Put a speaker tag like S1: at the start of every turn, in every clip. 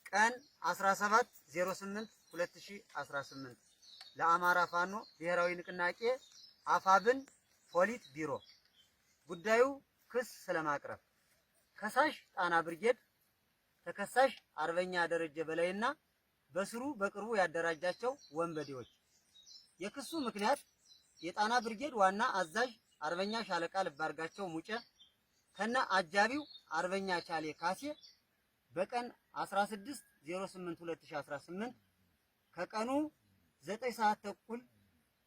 S1: ቀን 17/08/2018 ለአማራ ፋኖ ብሔራዊ ንቅናቄ አፋብን ፖሊት ቢሮ ጉዳዩ ክስ ስለማቅረብ ከሳሽ ጣና ብርጌድ ተከሳሽ አርበኛ ደረጀ በላይና በስሩ በቅርቡ ያደራጃቸው ወንበዴዎች የክሱ ምክንያት የጣና ብርጌድ ዋና አዛዥ አርበኛ ሻለቃ ልባርጋቸው ሙጬ ከነ አጃቢው አርበኛ ቻሌ ካሴ በቀን 16/08/2018 ከቀኑ 9 ሰዓት ተኩል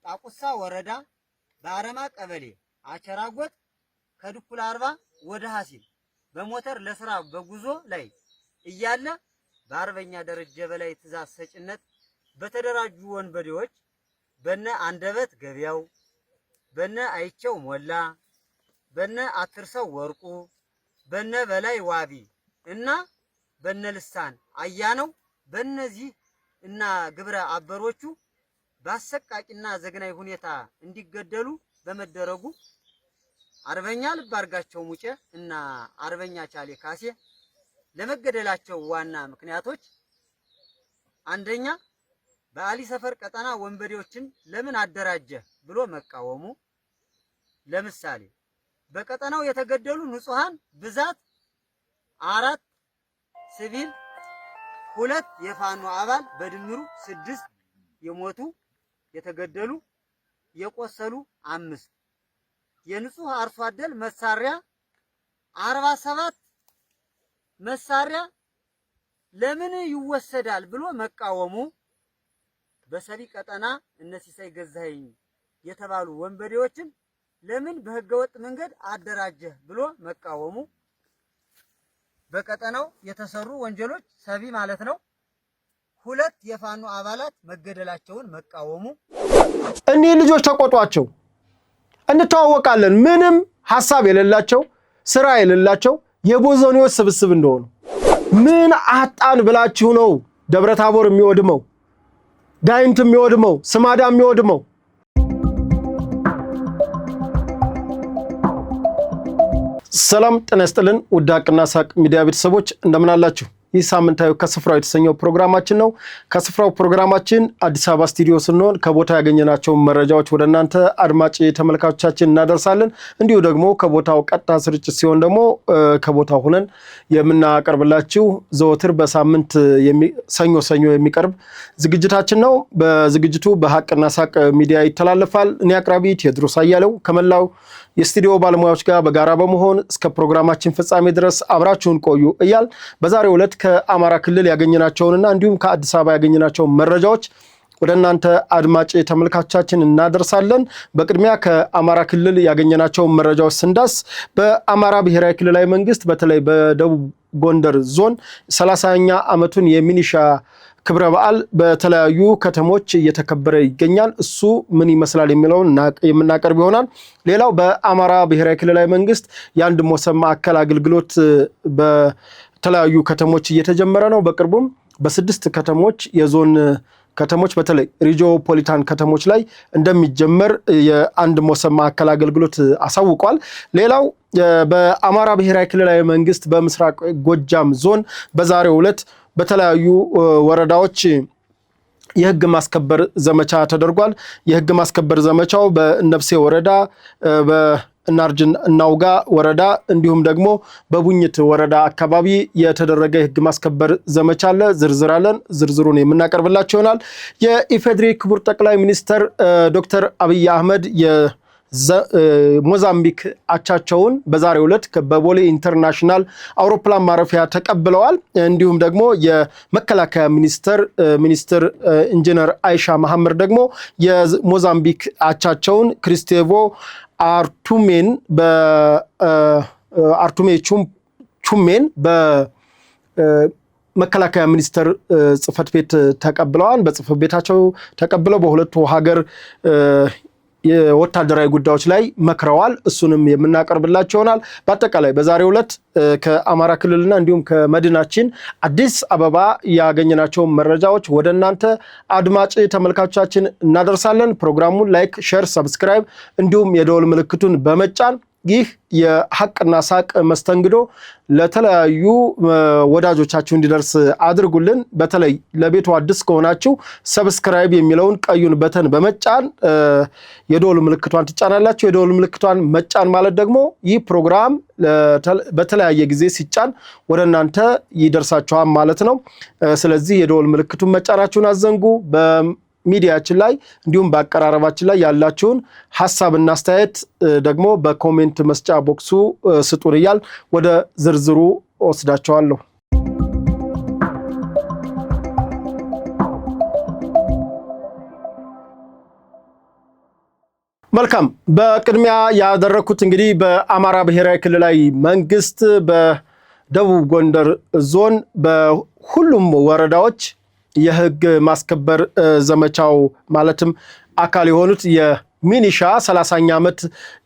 S1: ጣቁሳ ወረዳ በአረማ ቀበሌ አቸራጎት ከድኩል 40 ወደ ሐሲል በሞተር ለስራ በጉዞ ላይ እያለ በአርበኛ ደረጀ በላይ ትዕዛዝ ሰጭነት በተደራጁ ወንበዴዎች በነ አንደበት ገበያው በነ አይቸው ሞላ በነ አትርሰው ወርቁ በነ በላይ ዋቢ እና በነ ልሳን አያነው በእነዚህ እና ግብረ አበሮቹ በአሰቃቂና ዘግናይ ሁኔታ እንዲገደሉ በመደረጉ አርበኛ ልባርጋቸው ሙጬ እና አርበኛ ቻሌ ካሴ ለመገደላቸው ዋና ምክንያቶች አንደኛ በአሊ ሰፈር ቀጠና ወንበዴዎችን ለምን አደራጀ ብሎ መቃወሙ። ለምሳሌ በቀጠናው የተገደሉ ንጹሃን ብዛት 4 ሲቪል 2 የፋኖ አባል በድምሩ 6 የሞቱ የተገደሉ የቆሰሉ 5 የንጹህ አርሶ አደር መሳሪያ 47 መሳሪያ ለምን ይወሰዳል ብሎ መቃወሙ። በሰሪ ቀጠና እነሲሳይ ገዛኸኝ የተባሉ ወንበዴዎችን ለምን በህገወጥ መንገድ አደራጀ ብሎ መቃወሙ። በቀጠናው የተሰሩ ወንጀሎች ሰቢ ማለት ነው 2 የፋኖ አባላት መገደላቸውን መቃወሙ።
S2: እነዚህ ልጆች ተቆጧቸው። እንተዋወቃለን። ምንም ሐሳብ የሌላቸው ስራ የሌላቸው የቦዘኔዎች ስብስብ እንደሆኑ ምን አጣን ብላችሁ ነው ደብረታቦር የሚወድመው፣ ጋይንት የሚወድመው፣ ስማዳ የሚወድመው? ሰላም ጤና ይስጥልን ውድ ሀቅና ሳቅ ሚዲያ ቤተሰቦች እንደምን አላችሁ? ይህ ሳምንታዊ ከስፍራው የተሰኘው ፕሮግራማችን ነው። ከስፍራው ፕሮግራማችን አዲስ አበባ ስቱዲዮ ስንሆን ከቦታ ያገኘናቸው መረጃዎች ወደ እናንተ አድማጭ ተመልካቾቻችን እናደርሳለን። እንዲሁ ደግሞ ከቦታው ቀጥታ ስርጭት ሲሆን ደግሞ ከቦታው ሆነን የምናቀርብላችሁ ዘወትር በሳምንት ሰኞ የሚቀርብ ዝግጅታችን ነው። በዝግጅቱ በሀቅና ሳቅ ሚዲያ ይተላለፋል። እኔ አቅራቢ ቴዎድሮስ አያሌው ከመላው የስቱዲዮ ባለሙያዎች ጋር በጋራ በመሆን እስከ ፕሮግራማችን ፍጻሜ ድረስ አብራችሁን ቆዩ እያል በዛሬው ዕለት ከአማራ ክልል ያገኘናቸውንና እንዲሁም ከአዲስ አበባ ያገኘናቸውን መረጃዎች ወደ እናንተ አድማጭ ተመልካቾቻችን እናደርሳለን። በቅድሚያ ከአማራ ክልል ያገኘናቸውን መረጃዎች ስንዳስ በአማራ ብሔራዊ ክልላዊ መንግስት በተለይ በደቡብ ጎንደር ዞን 30ኛ ዓመቱን የሚኒሻ ክብረ በዓል በተለያዩ ከተሞች እየተከበረ ይገኛል። እሱ ምን ይመስላል የሚለውን የምናቀርብ ይሆናል። ሌላው በአማራ ብሔራዊ ክልላዊ መንግስት የአንድ ሞሰብ ማዕከል አገልግሎት በተለያዩ ከተሞች እየተጀመረ ነው። በቅርቡም በ6 ከተሞች የዞን ከተሞች በተለይ ሪጂኦፖሊታን ከተሞች ላይ እንደሚጀመር የአንድ ሞሰብ ማዕከል አገልግሎት አሳውቋል። ሌላው በአማራ ብሔራዊ ክልላዊ መንግስት በምስራቅ ጎጃም ዞን በዛሬው ዕለት በተለያዩ ወረዳዎች የህግ ማስከበር ዘመቻ ተደርጓል። የህግ ማስከበር ዘመቻው በእነብሴ ወረዳ በእናርጅን እናውጋ ወረዳ እንዲሁም ደግሞ በቡኝት ወረዳ አካባቢ የተደረገ የህግ ማስከበር ዘመቻ አለ። ዝርዝሩን የምናቀርብላችሁ ይሆናል። የኢፌድሪ ክቡር ጠቅላይ ሚኒስትር ዶክተር አብይ አህመድ ሞዛምቢክ አቻቸውን በዛሬው ዕለት በቦሌ ኢንተርናሽናል አውሮፕላን ማረፊያ ተቀብለዋል። እንዲሁም ደግሞ የመከላከያ ሚኒስትር ኢንጂነር አይሻ መሐመድ ደግሞ የሞዛምቢክ አቻቸውን ክሪስቴቮ አርቱሜ ቹሜን በመከላከያ ሚኒስትር ጽህፈት ቤት ተቀብለዋል። በጽህፈት ቤታቸው ተቀብለው በሁለቱ ሀገር የወታደራዊ ጉዳዮች ላይ መክረዋል። እሱንም የምናቀርብላችሁ ይሆናል። በአጠቃላይ በዛሬው ዕለት ከአማራ ክልልና እንዲሁም ከመዲናችን አዲስ አበባ ያገኘናቸው መረጃዎች ወደ እናንተ አድማጭ ተመልካቾቻችን እናደርሳለን። ፕሮግራሙን ላይክ፣ ሼር፣ ሰብስክራይብ እንዲሁም የደወል ምልክቱን በመጫን ይህ የሐቅና ሳቅ መስተንግዶ ለተለያዩ ወዳጆቻችሁ እንዲደርስ አድርጉልን። በተለይ ለቤቱ አዲስ ከሆናችሁ ሰብስክራይብ የሚለውን ቀዩን በተን በመጫን የደወል ምልክቷን ትጫናላችሁ። የደወል ምልክቷን መጫን ማለት ደግሞ ይህ ፕሮግራም በተለያየ ጊዜ ሲጫን ወደ እናንተ ይደርሳችኋል ማለት ነው። ስለዚህ የደወል ምልክቱን መጫናችሁን አዘንጉ። ሚዲያችን ላይ እንዲሁም በአቀራረባችን ላይ ያላችሁን ሐሳብና አስተያየት ደግሞ በኮሜንት መስጫ ቦክሱ ስጡን እያል ወደ ዝርዝሩ ወስዳቸዋለሁ። መልካም። በቅድሚያ ያደረኩት እንግዲህ በአማራ ብሔራዊ ክልላዊ መንግስት በደቡብ ጎንደር ዞን በሁሉም ወረዳዎች የህግ ማስከበር ዘመቻው ማለትም አካል የሆኑት የሚኒሻ 30ኛ ዓመት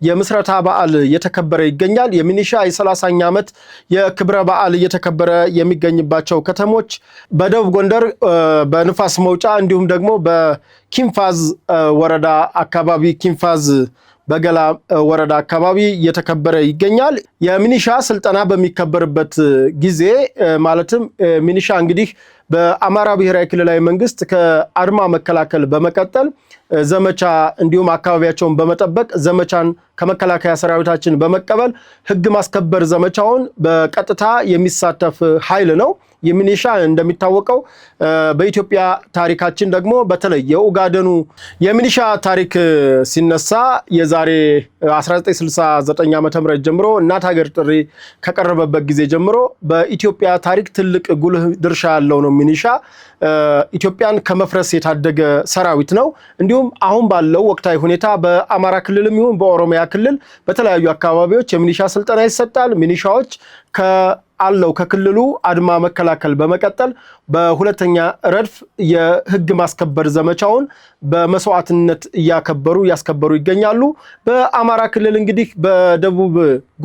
S2: የምስረታ በዓል እየተከበረ ይገኛል። የሚኒሻ የ30ኛ ዓመት የክብረ በዓል እየተከበረ የሚገኝባቸው ከተሞች በደቡብ ጎንደር በንፋስ መውጫ እንዲሁም ደግሞ በኪንፋዝ ወረዳ አካባቢ ኪንፋዝ በገላ ወረዳ አካባቢ እየተከበረ ይገኛል። የሚኒሻ ስልጠና በሚከበርበት ጊዜ ማለትም ሚኒሻ እንግዲህ በአማራ ብሔራዊ ክልላዊ መንግስት ከአድማ መከላከል በመቀጠል ዘመቻ እንዲሁም አካባቢያቸውን በመጠበቅ ዘመቻን ከመከላከያ ሰራዊታችን በመቀበል ህግ ማስከበር ዘመቻውን በቀጥታ የሚሳተፍ ኃይል ነው። የሚኒሻ እንደሚታወቀው በኢትዮጵያ ታሪካችን ደግሞ በተለይ የኡጋደኑ የሚኒሻ ታሪክ ሲነሳ የዛሬ 1969 ዓ.ም ጀምሮ እናት ሀገር ጥሪ ከቀረበበት ጊዜ ጀምሮ በኢትዮጵያ ታሪክ ትልቅ ጉልህ ድርሻ ያለው ነው። ሚኒሻ ኢትዮጵያን ከመፍረስ የታደገ ሰራዊት ነው። እንዲሁም አሁን ባለው ወቅታዊ ሁኔታ በአማራ ክልልም ይሁን በኦሮሚያ ክልል በተለያዩ አካባቢዎች የሚኒሻ ስልጠና ይሰጣል። ሚኒሻዎች አለው ከክልሉ አድማ መከላከል በመቀጠል በሁለተኛ ረድፍ የህግ ማስከበር ዘመቻውን በመስዋዕትነት ያስከበሩ ይገኛሉ። በአማራ ክልል እንግዲህ በደቡብ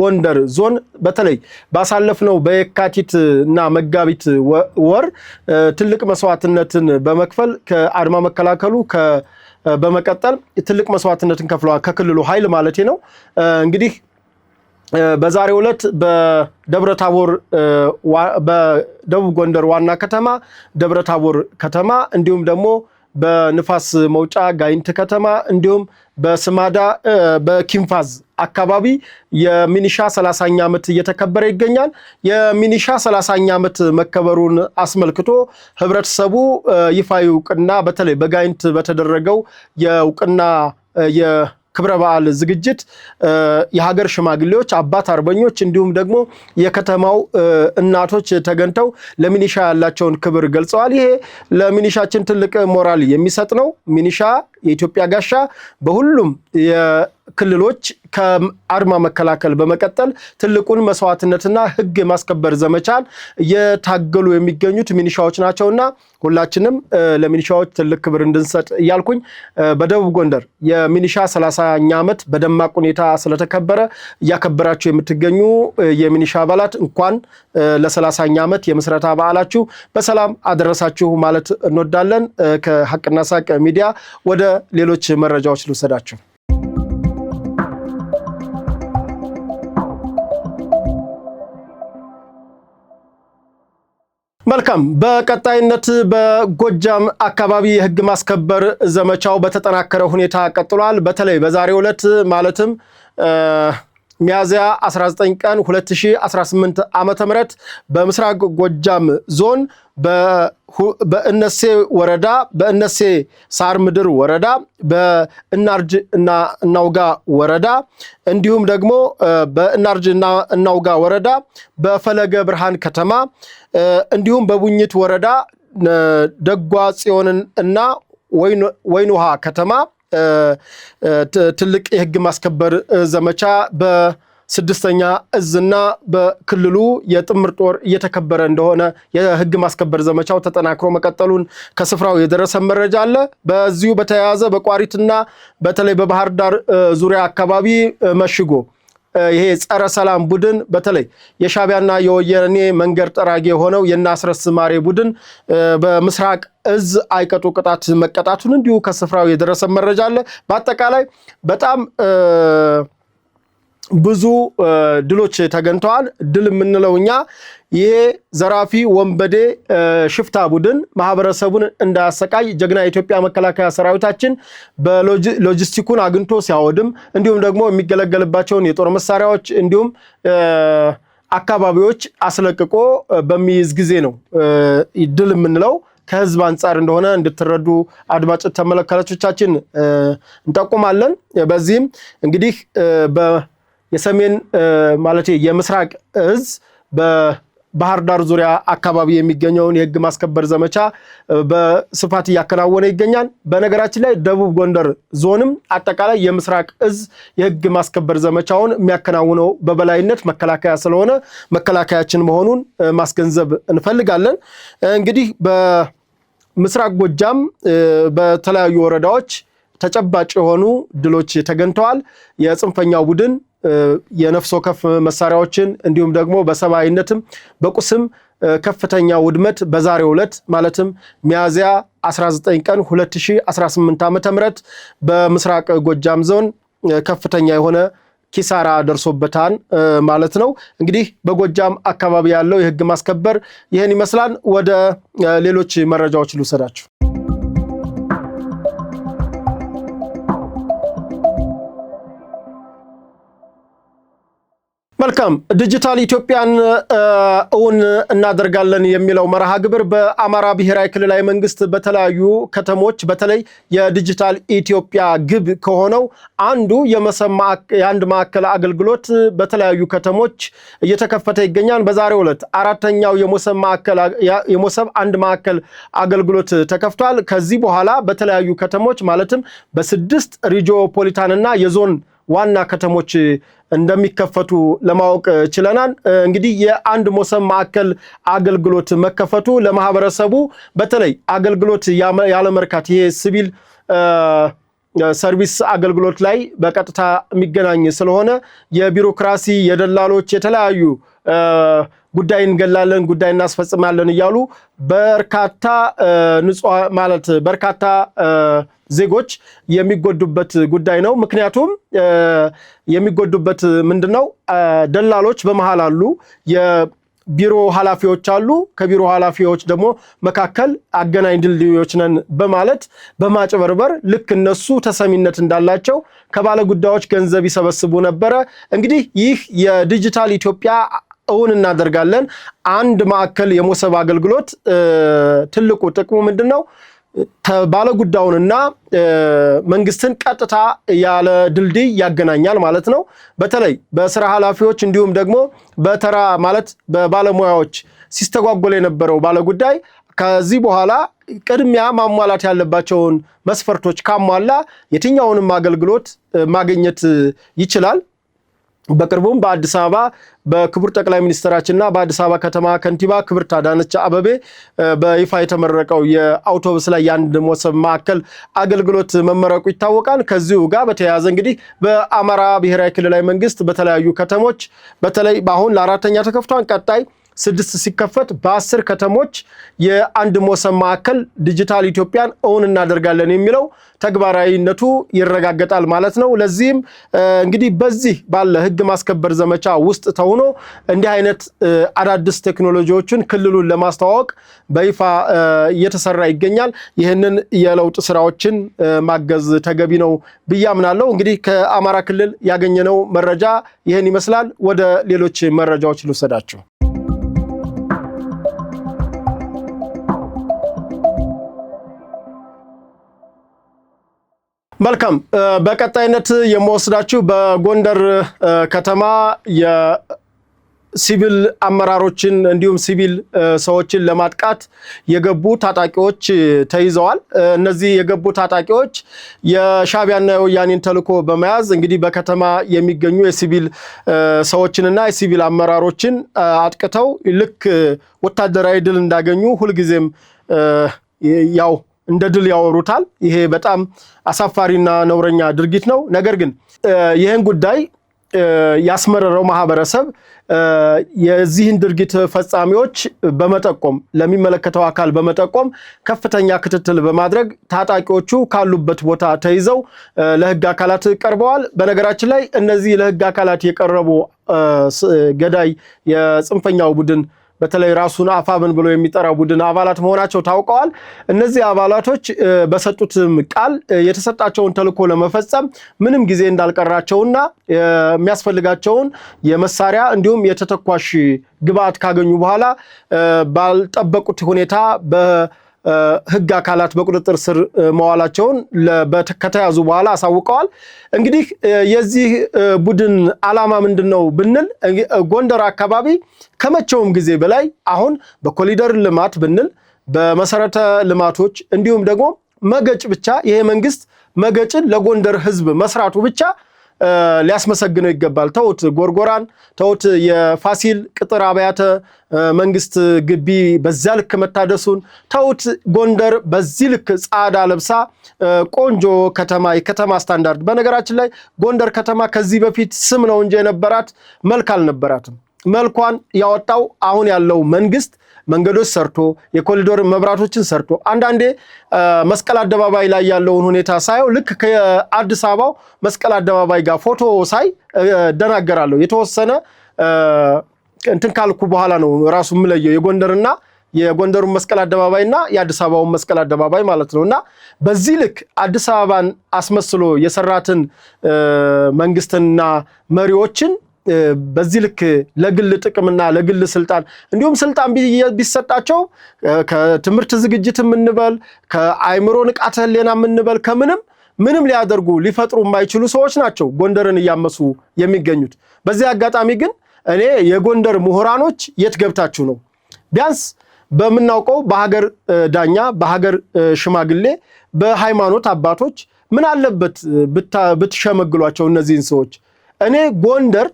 S2: ጎንደር ዞን በተለይ ባሳለፍነው በየካቲት እና መጋቢት ወር ትልቅ መስዋዕትነትን በመክፈል ከአድማ መከላከሉ በመቀጠል ትልቅ መስዋዕትነትን ከፍለዋል። ከክልሉ ኃይል ማለት ነው። እንግዲህ በዛሬው ዕለት በደብረታቦር በደቡብ ጎንደር ዋና ከተማ ደብረታቦር ከተማ እንዲሁም ደግሞ በንፋስ መውጫ ጋይንት ከተማ እንዲሁም በስማዳ በኪንፋዝ አካባቢ የሚኒሻ 30ኛ ዓመት እየተከበረ ይገኛል። የሚኒሻ 30ኛ ዓመት መከበሩን አስመልክቶ ህብረተሰቡ ይፋዊ እውቅና በተለይ በጋይንት በተደረገው የእውቅና ክብረ በዓል ዝግጅት የሀገር ሽማግሌዎች፣ አባት አርበኞች እንዲሁም ደግሞ የከተማው እናቶች ተገኝተው ለሚኒሻ ያላቸውን ክብር ገልጸዋል። ይሄ ለሚኒሻችን ትልቅ ሞራል የሚሰጥ ነው። ሚኒሻ የኢትዮጵያ ጋሻ በሁሉም የክልሎች ከአድማ መከላከል በመቀጠል ትልቁን መስዋዕትነትና ህግ ማስከበር ዘመቻን እየታገሉ የሚገኙት ሚኒሻዎች ናቸውና ሁላችንም ለሚኒሻዎች ትልቅ ክብር እንድንሰጥ እያልኩኝ በደቡብ ጎንደር የሚኒሻ 30ኛ ዓመት በደማቅ ሁኔታ ስለተከበረ እያከበራችሁ የምትገኙ የሚኒሻ አባላት እንኳን ለ30ኛ ዓመት የምስረታ በዓላችሁ በሰላም አደረሳችሁ ማለት እንወዳለን። ከሐቅና ሳቅ ሚዲያ ወደ ሌሎች መረጃዎች ልውሰዳችሁ። መልካም። በቀጣይነት በጎጃም አካባቢ የህግ ማስከበር ዘመቻው በተጠናከረ ሁኔታ ቀጥሏል። በተለይ በዛሬው ዕለት ማለትም ሚያዝያ 19 ቀን 2018 ዓመተ ምህረት በምስራቅ ጎጃም ዞን በእነሴ ወረዳ በእነሴ ሳር ምድር ወረዳ በእናርጅ እና እናውጋ ወረዳ እንዲሁም ደግሞ በእናርጅ እና እናውጋ ወረዳ በፈለገ ብርሃን ከተማ እንዲሁም በቡኝት ወረዳ ደጓ ጽዮን እና ወይን ውሃ ከተማ ትልቅ የህግ ማስከበር ዘመቻ በስድስተኛ እዝና በክልሉ የጥምር ጦር እየተከበረ እንደሆነ የህግ ማስከበር ዘመቻው ተጠናክሮ መቀጠሉን ከስፍራው የደረሰ መረጃ አለ። በዚሁ በተያያዘ በቋሪትና በተለይ በባህር ዳር ዙሪያ አካባቢ መሽጎ ይሄ ጸረ ሰላም ቡድን በተለይ የሻቢያና የወያኔ መንገድ ጠራጊ የሆነው የናስረስ ማሬ ቡድን በምስራቅ እዝ አይቀጡ ቅጣት መቀጣቱን እንዲሁ ከስፍራው የደረሰ መረጃ አለ። በአጠቃላይ በጣም ብዙ ድሎች ተገኝተዋል። ድል የምንለው እኛ ይሄ ዘራፊ ወንበዴ ሽፍታ ቡድን ማህበረሰቡን እንዳያሰቃይ ጀግና የኢትዮጵያ መከላከያ ሰራዊታችን በሎጂስቲኩን አግኝቶ ሲያወድም እንዲሁም ደግሞ የሚገለገልባቸውን የጦር መሳሪያዎች እንዲሁም አካባቢዎች አስለቅቆ በሚይዝ ጊዜ ነው ድል የምንለው። ከህዝብ አንጻር እንደሆነ እንድትረዱ አድማጭ ተመልካቾቻችን እንጠቁማለን። በዚህም እንግዲህ የሰሜን ማለት የምስራቅ እዝ በባህር ዳር ዙሪያ አካባቢ የሚገኘውን የህግ ማስከበር ዘመቻ በስፋት እያከናወነ ይገኛል። በነገራችን ላይ ደቡብ ጎንደር ዞንም አጠቃላይ የምስራቅ እዝ የህግ ማስከበር ዘመቻውን የሚያከናውነው በበላይነት መከላከያ ስለሆነ መከላከያችን መሆኑን ማስገንዘብ እንፈልጋለን። እንግዲህ በምስራቅ ጎጃም በተለያዩ ወረዳዎች ተጨባጭ የሆኑ ድሎች ተገኝተዋል። የጽንፈኛው ቡድን የነፍስ ወከፍ መሳሪያዎችን እንዲሁም ደግሞ በሰብአዊነትም በቁስም ከፍተኛ ውድመት በዛሬው ዕለት ማለትም ሚያዝያ 19 ቀን 2018 ዓ.ም በምስራቅ ጎጃም ዞን ከፍተኛ የሆነ ኪሳራ ደርሶበታል ማለት ነው። እንግዲህ በጎጃም አካባቢ ያለው የህግ ማስከበር ይህን ይመስላል። ወደ ሌሎች መረጃዎች ልውሰዳችሁ። መልካም ዲጂታል ኢትዮጵያን እውን እናደርጋለን የሚለው መርሃ ግብር በአማራ ብሔራዊ ክልላዊ መንግስት በተለያዩ ከተሞች በተለይ የዲጂታል ኢትዮጵያ ግብ ከሆነው አንዱ የአንድ ማዕከል አገልግሎት በተለያዩ ከተሞች እየተከፈተ ይገኛል። በዛሬው ዕለት አራተኛው የሞሰብ አንድ ማዕከል አገልግሎት ተከፍቷል። ከዚህ በኋላ በተለያዩ ከተሞች ማለትም በ6 ሪጂኦፖሊታንና የዞን ዋና ከተሞች እንደሚከፈቱ ለማወቅ ችለናል። እንግዲህ የአንድ ሞሰብ ማዕከል አገልግሎት መከፈቱ ለማህበረሰቡ በተለይ አገልግሎት ያለመርካት ይሄ ሲቪል ሰርቪስ አገልግሎት ላይ በቀጥታ የሚገናኝ ስለሆነ የቢሮክራሲ የደላሎች የተለያዩ ጉዳይ እንገላለን ጉዳይ እናስፈጽማለን እያሉ በርካታ በርካታ ዜጎች የሚጎዱበት ጉዳይ ነው። ምክንያቱም የሚጎዱበት ምንድነው? ደላሎች በመሃል አሉ፣ የቢሮ ኃላፊዎች አሉ። ከቢሮ ኃላፊዎች ደግሞ መካከል አገናኝ ድልድዮች ነን በማለት በማጭበርበር ልክ እነሱ ተሰሚነት እንዳላቸው ከባለ ጉዳዮች ገንዘብ ይሰበስቡ ነበረ። እንግዲህ ይህ የዲጂታል ኢትዮጵያ እውን እናደርጋለን አንድ ማዕከል የሞሰብ አገልግሎት ትልቁ ጥቅሙ ምንድነው? ባለጉዳዩንና መንግስትን ቀጥታ ያለ ድልድይ ያገናኛል ማለት ነው። በተለይ በስራ ኃላፊዎች እንዲሁም ደግሞ በተራ ማለት በባለሙያዎች ሲስተጓጎል የነበረው ባለጉዳይ ከዚህ በኋላ ቅድሚያ ማሟላት ያለባቸውን መስፈርቶች ካሟላ የትኛውንም አገልግሎት ማግኘት ይችላል። በቅርቡም በአዲስ አበባ በክቡር ጠቅላይ ሚኒስትራችንና በአዲስ አበባ ከተማ ከንቲባ ክብርት አዳነች አቤቤ በይፋ የተመረቀው የአውቶቡስ ላይ የአንድ ሞሰብ ማዕከል አገልግሎት መመረቁ ይታወቃል። ከዚሁ ጋር በተያያዘ እንግዲህ በአማራ ብሔራዊ ክልላዊ መንግስት በተለያዩ ከተሞች በተለይ በአሁን ለአራተኛ ተከፍቷል። ቀጣይ 6 ሲከፈት በ10 ከተሞች የአንድ ሞሰብ ማዕከል ዲጂታል ኢትዮጵያን እውን እናደርጋለን የሚለው ተግባራዊነቱ ይረጋገጣል ማለት ነው። ለዚህም እንግዲህ በዚህ ባለ ህግ ማስከበር ዘመቻ ውስጥ ተውኖ እንዲህ አይነት አዳዲስ ቴክኖሎጂዎችን ክልሉን ለማስተዋወቅ በይፋ እየተሰራ ይገኛል። ይህንን የለውጥ ስራዎችን ማገዝ ተገቢ ነው ብዬ አምናለሁ። እንግዲህ ከአማራ ክልል ያገኘነው መረጃ ይህን ይመስላል። ወደ ሌሎች መረጃዎች ልውሰዳችሁ። መልካም በቀጣይነት የምወስዳችሁ በጎንደር ከተማ የሲቪል አመራሮችን እንዲሁም ሲቪል ሰዎችን ለማጥቃት የገቡ ታጣቂዎች ተይዘዋል። እነዚህ የገቡ ታጣቂዎች የሻዕቢያና የወያኔን ተልዕኮ በመያዝ እንግዲህ በከተማ የሚገኙ የሲቪል ሰዎችንና የሲቪል አመራሮችን አጥቅተው ልክ ወታደራዊ ድል እንዳገኙ ሁልጊዜም ያው እንደ ድል ያወሩታል። ይሄ በጣም አሳፋሪና ነውረኛ ድርጊት ነው። ነገር ግን ይህን ጉዳይ ያስመረረው ማህበረሰብ የዚህን ድርጊት ፈጻሚዎች በመጠቆም ለሚመለከተው አካል በመጠቆም ከፍተኛ ክትትል በማድረግ ታጣቂዎቹ ካሉበት ቦታ ተይዘው ለህግ አካላት ቀርበዋል። በነገራችን ላይ እነዚህ ለህግ አካላት የቀረቡ ገዳይ የጽንፈኛው ቡድን በተለይ ራሱን አፋብን ብሎ የሚጠራው ቡድን አባላት መሆናቸው ታውቀዋል። እነዚህ አባላቶች በሰጡት ቃል የተሰጣቸውን ተልዕኮ ለመፈጸም ምንም ጊዜ እንዳልቀራቸውና የሚያስፈልጋቸውን የመሳሪያ እንዲሁም የተተኳሽ ግብአት ካገኙ በኋላ ባልጠበቁት ሁኔታ ህግ አካላት በቁጥጥር ስር መዋላቸውን ከተያዙ በኋላ አሳውቀዋል። እንግዲህ የዚህ ቡድን ዓላማ ምንድነው ብንል ጎንደር አካባቢ ከመቼውም ጊዜ በላይ አሁን በኮሪደር ልማት ብንል በመሰረተ ልማቶች እንዲሁም ደግሞ መገጭ ብቻ ይሄ መንግስት መገጭን ለጎንደር ህዝብ መስራቱ ብቻ ሊያስመሰግነው ይገባል። ተውት ጎርጎራን፣ ተውት የፋሲል ቅጥር አብያተ መንግስት ግቢ በዛ ልክ መታደሱን፣ ተውት ጎንደር በዚህ ልክ ጻዳ ለብሳ ቆንጆ ከተማ የከተማ ስታንዳርድ። በነገራችን ላይ ጎንደር ከተማ ከዚህ በፊት ስም ነው እንጂ የነበራት መልክ አልነበራትም። መልኳን ያወጣው አሁን ያለው መንግስት መንገዶች ሰርቶ የኮሪዶር መብራቶችን ሰርቶ አንዳንዴ መስቀል አደባባይ ላይ ያለውን ሁኔታ ሳይው ልክ ከአዲስ አበባው መስቀል አደባባይ ጋር ፎቶ ሳይ ደናገራለሁ። የተወሰነ እንትን ካልኩ በኋላ ነው ራሱ የምለየው የጎንደርና የጎንደሩን መስቀል አደባባይና የአዲስ አበባውን መስቀል አደባባይ ማለት ነውና በዚህ ልክ አዲስ አበባን አስመስሎ የሰራትን መንግስትና መሪዎችን በዚህ ልክ ለግል ጥቅምና ለግል ስልጣን እንዲሁም ስልጣን ቢሰጣቸው ከትምህርት ዝግጅትም እንበል ከአይምሮ ንቃተ ህሊናም እንበል ከምንም ሊያደርጉ ሊፈጥሩ የማይችሉ ሰዎች ናቸው ጎንደርን እያመሱ የሚገኙት። በዚህ አጋጣሚ ግን እኔ የጎንደር ምሁራኖች የት ገብታችሁ ነው? ቢያንስ በመናውቀው በሀገር ዳኛ በሀገር ሽማግሌ በሃይማኖት አባቶች ምን አለበት ብትሸመግሏቸው እነዚህን ሰዎች። እኔ ጎንደር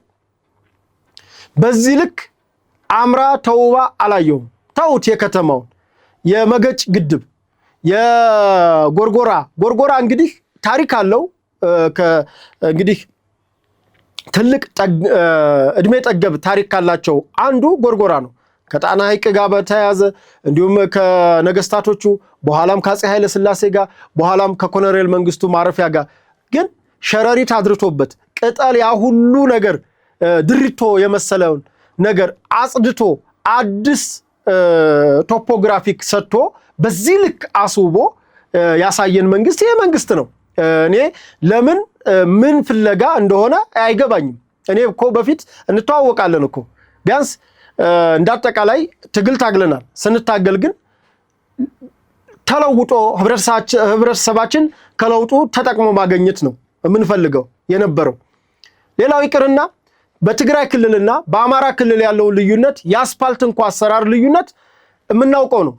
S2: በዚህ ልክ አምራ ተውባ አላየሁም። ተውት የከተማውን የመገጭ ግድብ የጎርጎራ እንግዲህ ታሪክ አለው። እንግዲህ ትልቅ እድሜ ጠገብ ታሪክ ካላቸው አንዱ ጎርጎራ ነው። ከጣና ሐይቅ ጋር በተያያዘ እንዲሁም ከነገስታቶቹ በኋላም ከአፄ ኃይለ ሥላሴ ጋር በኋላም ከኮሎኔል መንግስቱ ማረፊያ ጋር ግን ሸረሪት አድርቶበት ቅጠል ያ ሁሉ ነገር ድሪቶ የመሰለውን ነገር አጽድቶ አዲስ ቶፖግራፊክ ሰጥቶ በዚህ ልክ አስውቦ ያሳየን መንግስት ይሄ መንግስት ነው። እኔ ለምን ምን ፍለጋ እንደሆነ አይገባኝም። እኔ እኮ በፊት እንተዋወቃለን እኮ ቢያንስ እንዳጠቃላይ ትግል ታግለናል። ስንታገል ግን ተለውጦ ህብረተሰባችን ከለውጡ ተጠቅሞ ማግኘት ነው የምንፈልገው የነበረው። ሌላው ይቅርና በትግራይ ክልልና በአማራ ክልል ያለው ልዩነት የአስፓልት እንኳን አሰራር ልዩነት የምናውቀው ነው።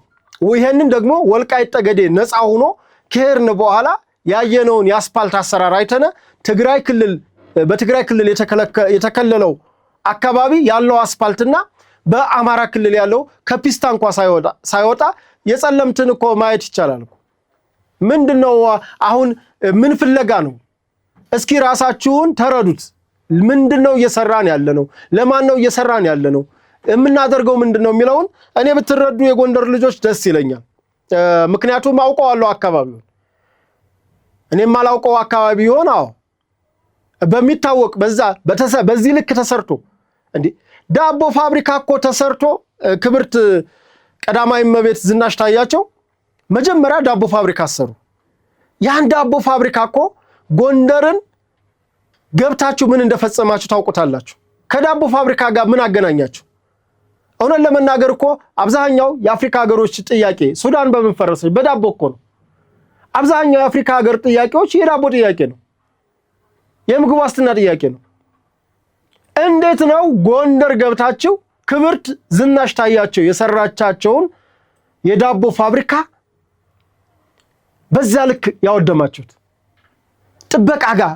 S2: ይሄንን ደግሞ ወልቃይት ጠገዴ ነፃ ሆኖ ከሄርን በኋላ ያየነውን የአስፓልት አሰራር አይተነ በትግራይ ክልል የተከለለው አካባቢ ያለው አስፓልትና በአማራ ክልል ያለው ከፒስታ እንኳን ሳይወጣ የጸለምትን እኮ ማየት ይቻላል እኮ። ምንድነው አሁን ምን ፍለጋ ነው? እስኪ ራሳችሁን ተረዱት። ምንድነው እየሰራን ያለነው? ለማን ነው እየሰራን ያለነው? የምናደርገው ምንድነው የሚለውን እኔ ብትረዱ የጎንደር ልጆች ደስ ይለኛል። ምክንያቱም አውቀዋለሁ አካባቢውን። እኔም ማላውቀው አካባቢ ይሆናል በሚታወቅ በዚህ ልክ ተሰርቶ እንዴ ዳቦ ፋብሪካ እኮ ተሰርቶ ክብርት ቀዳማዊ እመቤት ዝናሽ ታያቸው መጀመሪያ ዳቦ ፋብሪካ አሰሩ። ያን ዳቦ ፋብሪካ እኮ ጎንደርን ገብታችሁ ምን እንደፈጸማችሁ ታውቁታላችሁ። ከዳቦ ፋብሪካ ጋር ምን አገናኛችሁ? እውነት ለመናገር እኮ አብዛኛው የአፍሪካ ሀገሮች ጥያቄ ሱዳን በምን ፈረሰች? በዳቦ እኮ ነው። አብዛኛው የአፍሪካ ሀገር ጥያቄዎች የዳቦ ጥያቄ ነው። የምግብ ዋስትና ጥያቄ ነው። እንዴት ነው ጎንደር ገብታችሁ ክብርት ዝናሽ ታያቸው የሰራቻቸውን የዳቦ ፋብሪካ በዛ ልክ ያወደማችሁት? ጥበቃ ጋር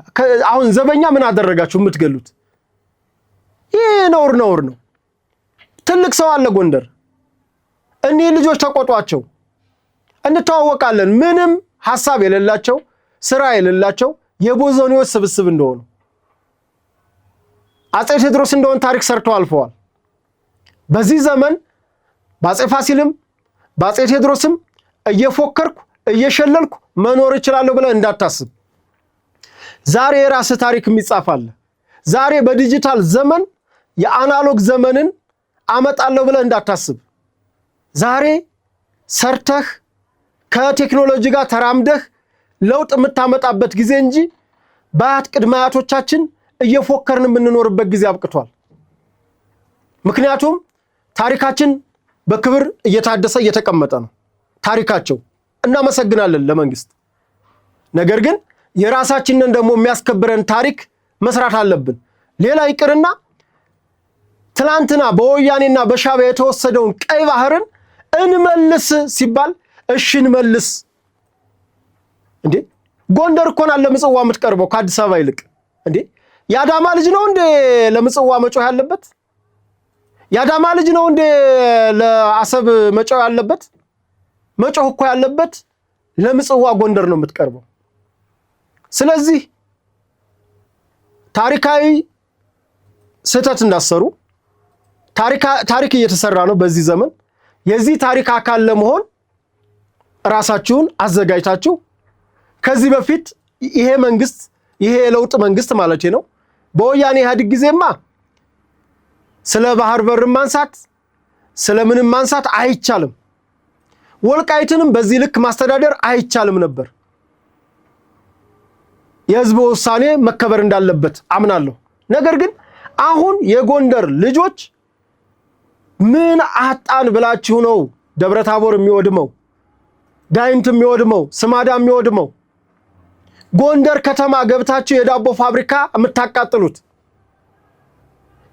S2: አሁን ዘበኛ ምን አደረጋችሁ የምትገሉት? ይሄ ነውር ነው። ትልቅ ሰው አለ ጎንደር። እኔ ልጆች ተቆጧቸው። እንተዋወቃለን። ምንም ሐሳብ የሌላቸው ስራ የሌላቸው የቦዘኔዎች ስብስብ እንደሆኑ አፄ ቴዎድሮስ እንደሆነ ታሪክ ሰርተው አልፈዋል። በዚህ ዘመን በአፄ ፋሲልም በአፄ ቴዎድሮስም እየፎከርኩ እየሸለልኩ መኖር እችላለሁ ብለህ እንዳታስብ። ዛሬ የራስህ ታሪክ የሚጻፋል። ዛሬ በዲጂታል ዘመን የአናሎግ ዘመንን አመጣለሁ ብለህ እንዳታስብ። ዛሬ ሰርተህ ከቴክኖሎጂ ጋር ተራምደህ ለውጥ የምታመጣበት ጊዜ እንጂ በአያት ቅድመ አያቶቻችን እየፎከርን የምንኖርበት ጊዜ አብቅቷል። ምክንያቱም ታሪካችን በክብር እየታደሰ እየተቀመጠ ነው። ታሪካቸው እናመሰግናለን ለመንግስት። ነገር ግን የራሳችንን ደግሞ የሚያስከብረን ታሪክ መስራት አለብን። ሌላ ይቅርና ትላንትና በወያኔና በሻዕቢያ የተወሰደውን ቀይ ባህርን እንመልስ ሲባል እሺ እንመልስ እንዴ? ጎንደር እኮ ናት ለምጽዋ የምትቀርበው ከአዲስ አበባ ይልቅ። እንዴ የአዳማ ልጅ ነው እንዴ ለምጽዋ መጮህ ያለበት? የአዳማ ልጅ ነው እንዴ ለአሰብ መጮህ ያለበት? መጮህ እኮ ያለበት ለምጽዋ ጎንደር ነው የምትቀርበው። ስለዚህ ታሪካዊ ስህተት እንዳሰሩ ታሪክ እየተሰራ ነው በዚህ ዘመን። የዚህ ታሪክ አካል ለመሆን ራሳችሁን አዘጋጅታችሁ ከዚህ በፊት ይሄ መንግስት ይሄ የለውጥ መንግስት ማለት ነው በወያኔ ኢህአዴግ ጊዜማ ስለ ባህር በር ማንሳት ስለምንም ማንሳት አይቻልም። ወልቃይትንም በዚህ ልክ ማስተዳደር አይቻልም ነበር። የህዝብ ውሳኔ መከበር እንዳለበት አምናለሁ። ነገር ግን አሁን የጎንደር ልጆች ምን አጣን ብላችሁ ነው ደብረታቦር የሚወድመው፣ ጋይንት የሚወድመው፣ ስማዳ የሚወድመው? ጎንደር ከተማ ገብታችሁ የዳቦ ፋብሪካ የምታቃጥሉት፣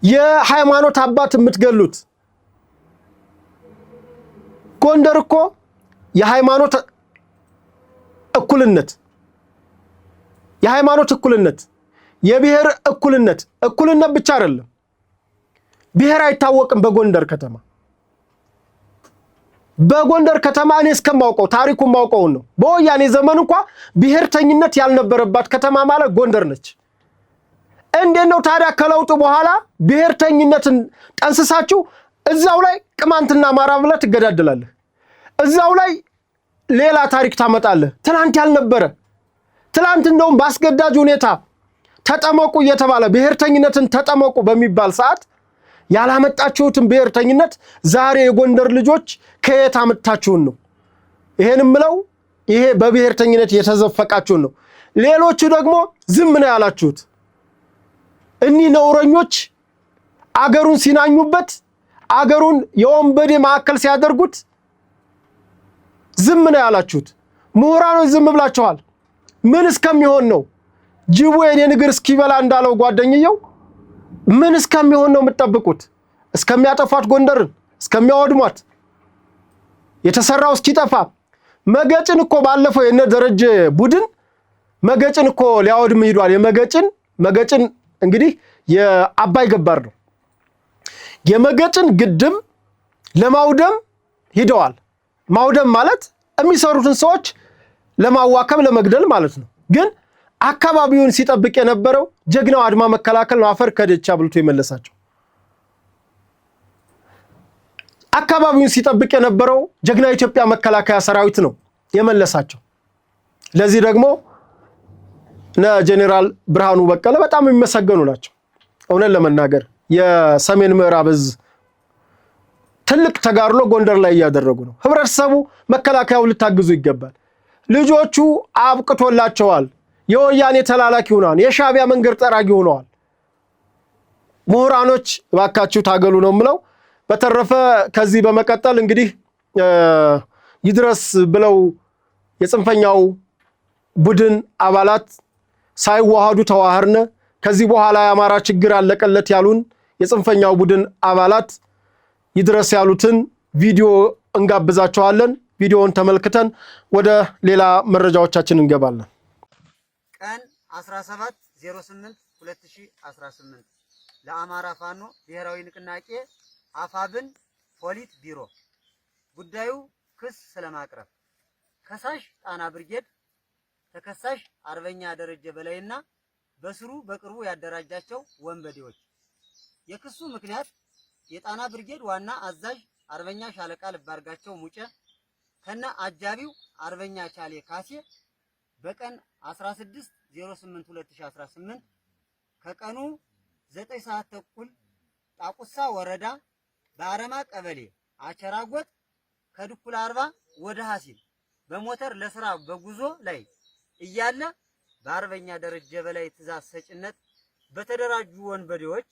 S2: የሃይማኖት አባት የምትገሉት? ጎንደር እኮ የሃይማኖት እኩልነት፣ የሃይማኖት እኩልነት፣ የብሔር እኩልነት ብቻ አይደለም፣ ብሔር አይታወቅም በጎንደር ከተማ። በጎንደር ከተማ እኔ እስከማውቀው ታሪኩን ማውቀው ነው። በወያኔ ዘመን እንኳን ብሔርተኝነት ያልነበረባት ከተማ ማለት ጎንደር ነች። እንዴት ነው ታዲያ ከለውጡ በኋላ ብሔርተኝነትን ጠንስሳችሁ እዛው ላይ ቅማንትና አማራ ብለህ ትገዳደላለህ? እዛው ላይ ሌላ ታሪክ ታመጣለህ። ትላንት ያልነበረ ትላንት እንደውም በአስገዳጅ ሁኔታ ተጠመቁ እየተባለ ብሔርተኝነትን ተጠመቁ በሚባል ሰዓት ያላመጣችሁትን ብሔርተኝነት ዛሬ የጎንደር ልጆች ከየት አመጣችሁን ነው? ይሄንም ምለው ይሄ በብሔርተኝነት የተዘፈቃችሁን ነው። ሌሎቹ ደግሞ ዝም ነው ያላችሁት። እኒህ ነውረኞች አገሩን ሲናኙበት፣ አገሩን የወንበዴ ማዕከል ሲያደርጉት ዝም ነው ያላችሁት። ምሁራኖች ዝም ብላችኋል። ምን እስከሚሆን ነው? ጅቡ የኔን እግር እስኪበላ እንዳለው ጓደኛየው ምን እስከሚሆን ነው የምትጠብቁት? እስከሚያጠፋት ጎንደርን እስከሚያወድሟት የተሰራው እስኪጠፋ። መገጭን እኮ ባለፈው የነ ደረጀ ቡድን መገጭን እኮ ሊያወድም ሄዷል። መገጭን እንግዲህ የአባይ ገባር ነው። የመገጭን ግድም ለማውደም ሂደዋል። ማውደም ማለት የሚሰሩትን ሰዎች ለማዋከብ ለመግደል ማለት ነው። ግን አካባቢውን ሲጠብቅ የነበረው ጀግናው አድማ መከላከል ነው። አፈር ከደቻ ብልቶ የመለሳቸው። አካባቢውን ሲጠብቅ የነበረው ጀግና ኢትዮጵያ መከላከያ ሰራዊት ነው የመለሳቸው። ለዚህ ደግሞ ጀነራል ብርሃኑ በቀለ በጣም የሚመሰገኑ ናቸው። እውነት ለመናገር የሰሜን ምዕራብ እዝ ትልቅ ተጋድሎ ጎንደር ላይ እያደረጉ ነው። ህብረተሰቡ መከላከያው ልታግዙ ይገባል። ልጆቹ አብቅቶላቸዋል። የወያኔ ተላላኪ ሆነዋል። የሻዕቢያ መንገድ ጠራጊ ሆነዋል። ምሁራኖች ባካችሁ ታገሉ ነው የምለው። በተረፈ ከዚህ በመቀጠል እንግዲህ ይድረስ ብለው የጽንፈኛው ቡድን አባላት ሳይዋሃዱ ተዋህርነ ከዚህ በኋላ የአማራ ችግር አለቀለት ያሉን የጽንፈኛው ቡድን አባላት ይድረስ ያሉትን ቪዲዮ እንጋብዛቸዋለን። ቪዲዮውን ተመልክተን ወደ ሌላ መረጃዎቻችን እንገባለን።
S1: ቀን 17/08/2018 ለአማራ ፋኖ ብሔራዊ ንቅናቄ አፋብን ፖሊት ቢሮ ጉዳዩ ክስ ስለማቅረብ ከሳሽ ጣና ብርጌድ ተከሳሽ አርበኛ ደረጀ በላይና በስሩ በቅርቡ ያደራጃቸው ወንበዴዎች የክሱ ምክንያት የጣና ብርጌድ ዋና አዛዥ አርበኛ ሻለቃ ልባርጋቸው ሙጬ ከነ አጃቢው አርበኛ ቻሌ ካሴ በቀን 16/08/2018 ከቀኑ 9 ሰዓት ተኩል ጣቁሳ ወረዳ በአረማ ቀበሌ አቸራጎት ከድኩል 40 ወደ ሐሲል በሞተር ለስራ በጉዞ ላይ እያለ በአርበኛ ደረጀ በላይ ትዕዛዝ ሰጭነት በተደራጁ ወንበዴዎች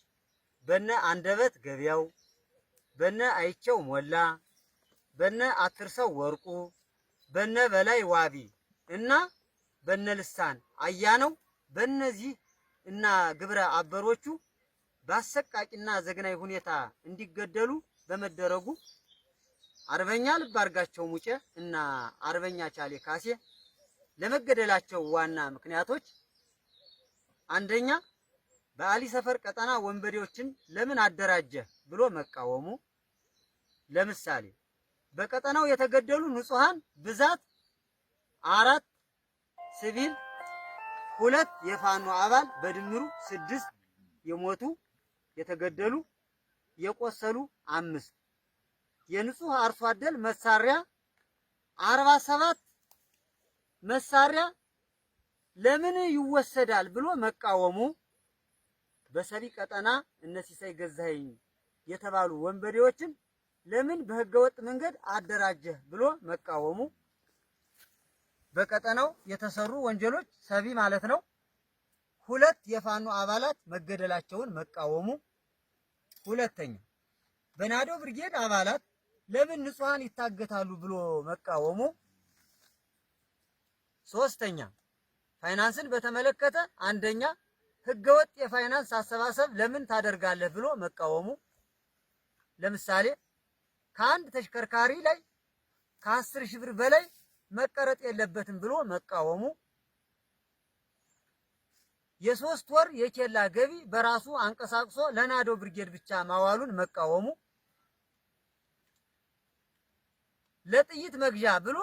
S1: በነ አንደበት ገበያው በነ አይቸው ሞላ በነ አትርሰው ወርቁ በነ በላይ ዋቢ እና በነ ልሳን አያነው በእነዚህ እና ግብረ አበሮቹ በአሰቃቂና ዘግናይ ሁኔታ እንዲገደሉ በመደረጉ አርበኛ ልባርጋቸው ሙጬ እና አርበኛ ቻሌ ካሴ ለመገደላቸው ዋና ምክንያቶች አንደኛ በአሊ ሰፈር ቀጠና ወንበዴዎችን ለምን አደራጀ ብሎ መቃወሙ። ለምሳሌ በቀጠናው የተገደሉ ንጹሃን ብዛት 4 ሲቪል 2 የፋኖ አባል በድምሩ 6 የሞቱ የተገደሉ የቆሰሉ 5 የንጹህ አርሶ አደር መሳሪያ 47 መሳሪያ ለምን ይወሰዳል ብሎ መቃወሙ። በሰሪ ቀጠና እነሲሳይ ገዛኸኝ የተባሉ ወንበዴዎችን ለምን በህገወጥ መንገድ አደራጀ ብሎ መቃወሙ። በቀጠናው የተሰሩ ወንጀሎች ሰቢ ማለት ነው 2 የፋኖ አባላት መገደላቸውን መቃወሙ። ሁለተኛ በናዶ ብርጌድ አባላት ለምን ንጹሃን ይታገታሉ ብሎ መቃወሙ። ሶስተኛ ፋይናንስን በተመለከተ አንደኛ ህገወጥ የፋይናንስ አሰባሰብ ለምን ታደርጋለህ ብሎ መቃወሙ። ለምሳሌ ከአንድ ተሽከርካሪ ላይ ከ10,000 ብር በላይ መቀረጥ የለበትም ብሎ መቃወሙ። የ3 ወር የኬላ ገቢ በራሱ አንቀሳቅሶ ለናዶ ብርጌድ ብቻ ማዋሉን መቃወሙ። ለጥይት መግዣ ብሎ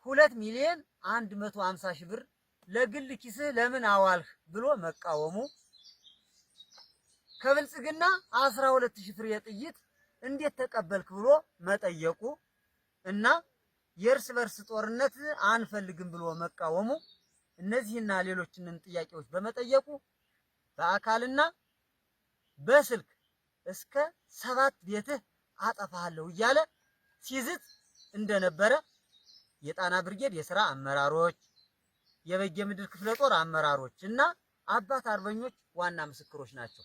S1: 2,150,000 ብር ለግል ኪስህ ለምን አዋልህ ብሎ መቃወሙ። ከብልጽግና 12,000 ፍሬ ጥይት እንዴት ተቀበልክ ብሎ መጠየቁ እና የእርስ በርስ ጦርነት አንፈልግም ብሎ መቃወሙ። እነዚህና ሌሎችንም ጥያቄዎች በመጠየቁ በአካልና በስልክ እስከ 7 ቤትህ አጠፋለሁ እያለ ሲዝት እንደነበረ የጣና ብርጌድ የሥራ አመራሮች፣ የበጌምድር ክፍለ ጦር አመራሮች እና አባት አርበኞች ዋና ምስክሮች ናቸው።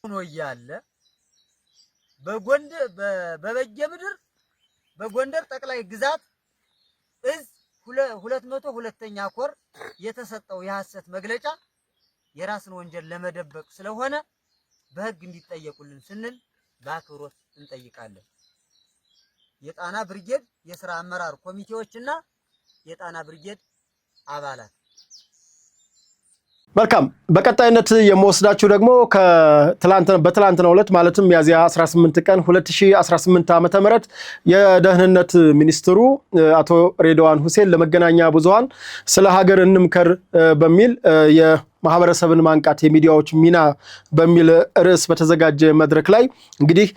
S1: ሆኖ እያለ በበጌምድር በጎንደር ጠቅላይ ግዛት እዝ 202ኛ ኮር የተሰጠው የሐሰት መግለጫ የራስን ወንጀል ለመደበቅ ስለሆነ በህግ እንዲጠየቁልን ስንል በአክብሮት እንጠይቃለን። የጣና ብርጌድ የሥራ አመራር ኮሚቴዎችና የጣና ብርጌድ አባላት።
S2: መልካም። በቀጣይነት የምወስዳችሁ ደግሞ በትላንትናው ዕለት ማለትም ሚያዝያ 18 ቀን 2018 ዓ.ም የደህንነት ሚኒስትሩ አቶ ሬድዋን ሁሴን ለመገናኛ ብዙሃን ስለ ሀገር እንምከር በሚል የማህበረሰብን ማንቃት የሚዲያዎች ሚና በሚል ርዕስ በተዘጋጀ መድረክ ላይ እንግዲህ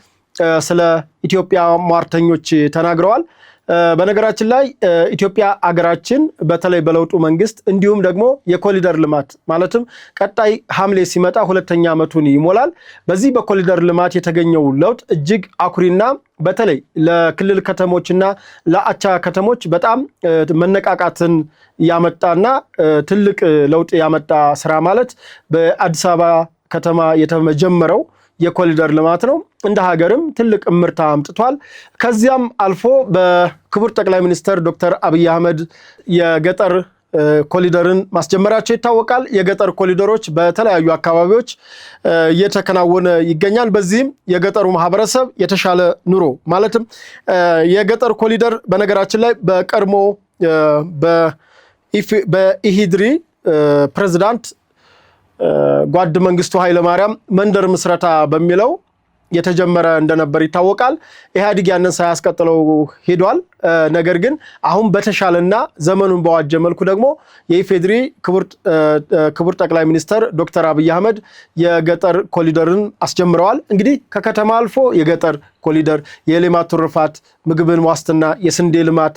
S2: ስለ ኢትዮጵያ ሟርተኞች ተናግረዋል። በነገራችን ላይ ኢትዮጵያ አገራችን በተለይ በለውጡ መንግስት እንዲሁም ደግሞ የኮሪደር ልማት ማለትም ቀጣይ ሐምሌ ሲመጣ 2ኛ ዓመቱን ይሞላል። በዚህ በኮሪደር ልማት የተገኘው ለውጥ እጅግ አኩሪና በተለይ ለክልል ከተሞችና ለአቻ ከተሞች በጣም መነቃቃትን ያመጣና ትልቅ ለውጥ ያመጣ ስራ ማለት በአዲስ አበባ ከተማ የተጀመረው የኮሪደር ልማት ነው። እንደ ሀገርም ትልቅ ምርታ አምጥቷል። ከዚያም አልፎ በክቡር ጠቅላይ ሚኒስትር ዶክተር አብይ አህመድ የገጠር ኮሪደርን ማስጀመራቸው ይታወቃል። የገጠር ኮሪደሮች በተለያዩ አካባቢዎች እየተከናወነ ይገኛል። በዚህም የገጠሩ ማህበረሰብ የተሻለ ኑሮ ማለትም የገጠር ኮሪደር በነገራችን ላይ በቀድሞ በኢሂድሪ ፕሬዝዳንት ጓድ መንግስቱ ኃይለ ማርያም መንደር ምስረታ በሚለው የተጀመረ እንደነበር ይታወቃል። ኢህአዴግ ያንን ሳያስቀጥለው ሄዷል። ነገር ግን አሁን በተሻለና ዘመኑን በዋጀ መልኩ ደግሞ የኢፌድሪ ክቡር ጠቅላይ ሚኒስተር ዶክተር አብይ አህመድ የገጠር ኮሪደርን አስጀምረዋል። እንግዲህ ከከተማ አልፎ የገጠር ኮሪደር፣ የሌማት ትሩፋት፣ ምግብን ዋስትና፣ የስንዴ ልማት፣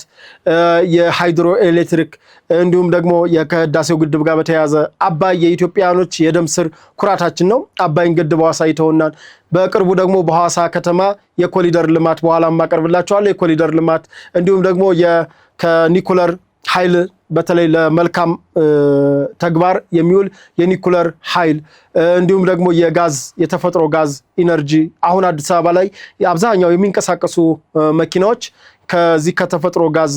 S2: የሃይድሮ ኤሌክትሪክ እንዲሁም ደግሞ ከህዳሴው ግድብ ጋር በተያያዘ አባይ የኢትዮጵያኖች የደም ስር ኩራታችን ነው። አባይን ገድበው አሳይተውናል። በቅርቡ ደግሞ በሐዋሳ ከተማ የኮሪደር ልማት በኋላ ማቀርብላችኋለሁ። የኮሪደር ልማት እንዲሁም ደግሞ ከኒኩለር ኃይል በተለይ ለመልካም ተግባር የሚውል የኒኩለር ኃይል እንዲሁም ደግሞ የጋዝ የተፈጥሮ ጋዝ ኢነርጂ አሁን አዲስ አበባ ላይ አብዛኛው የሚንቀሳቀሱ መኪናዎች ከዚህ ከተፈጥሮ ጋዝ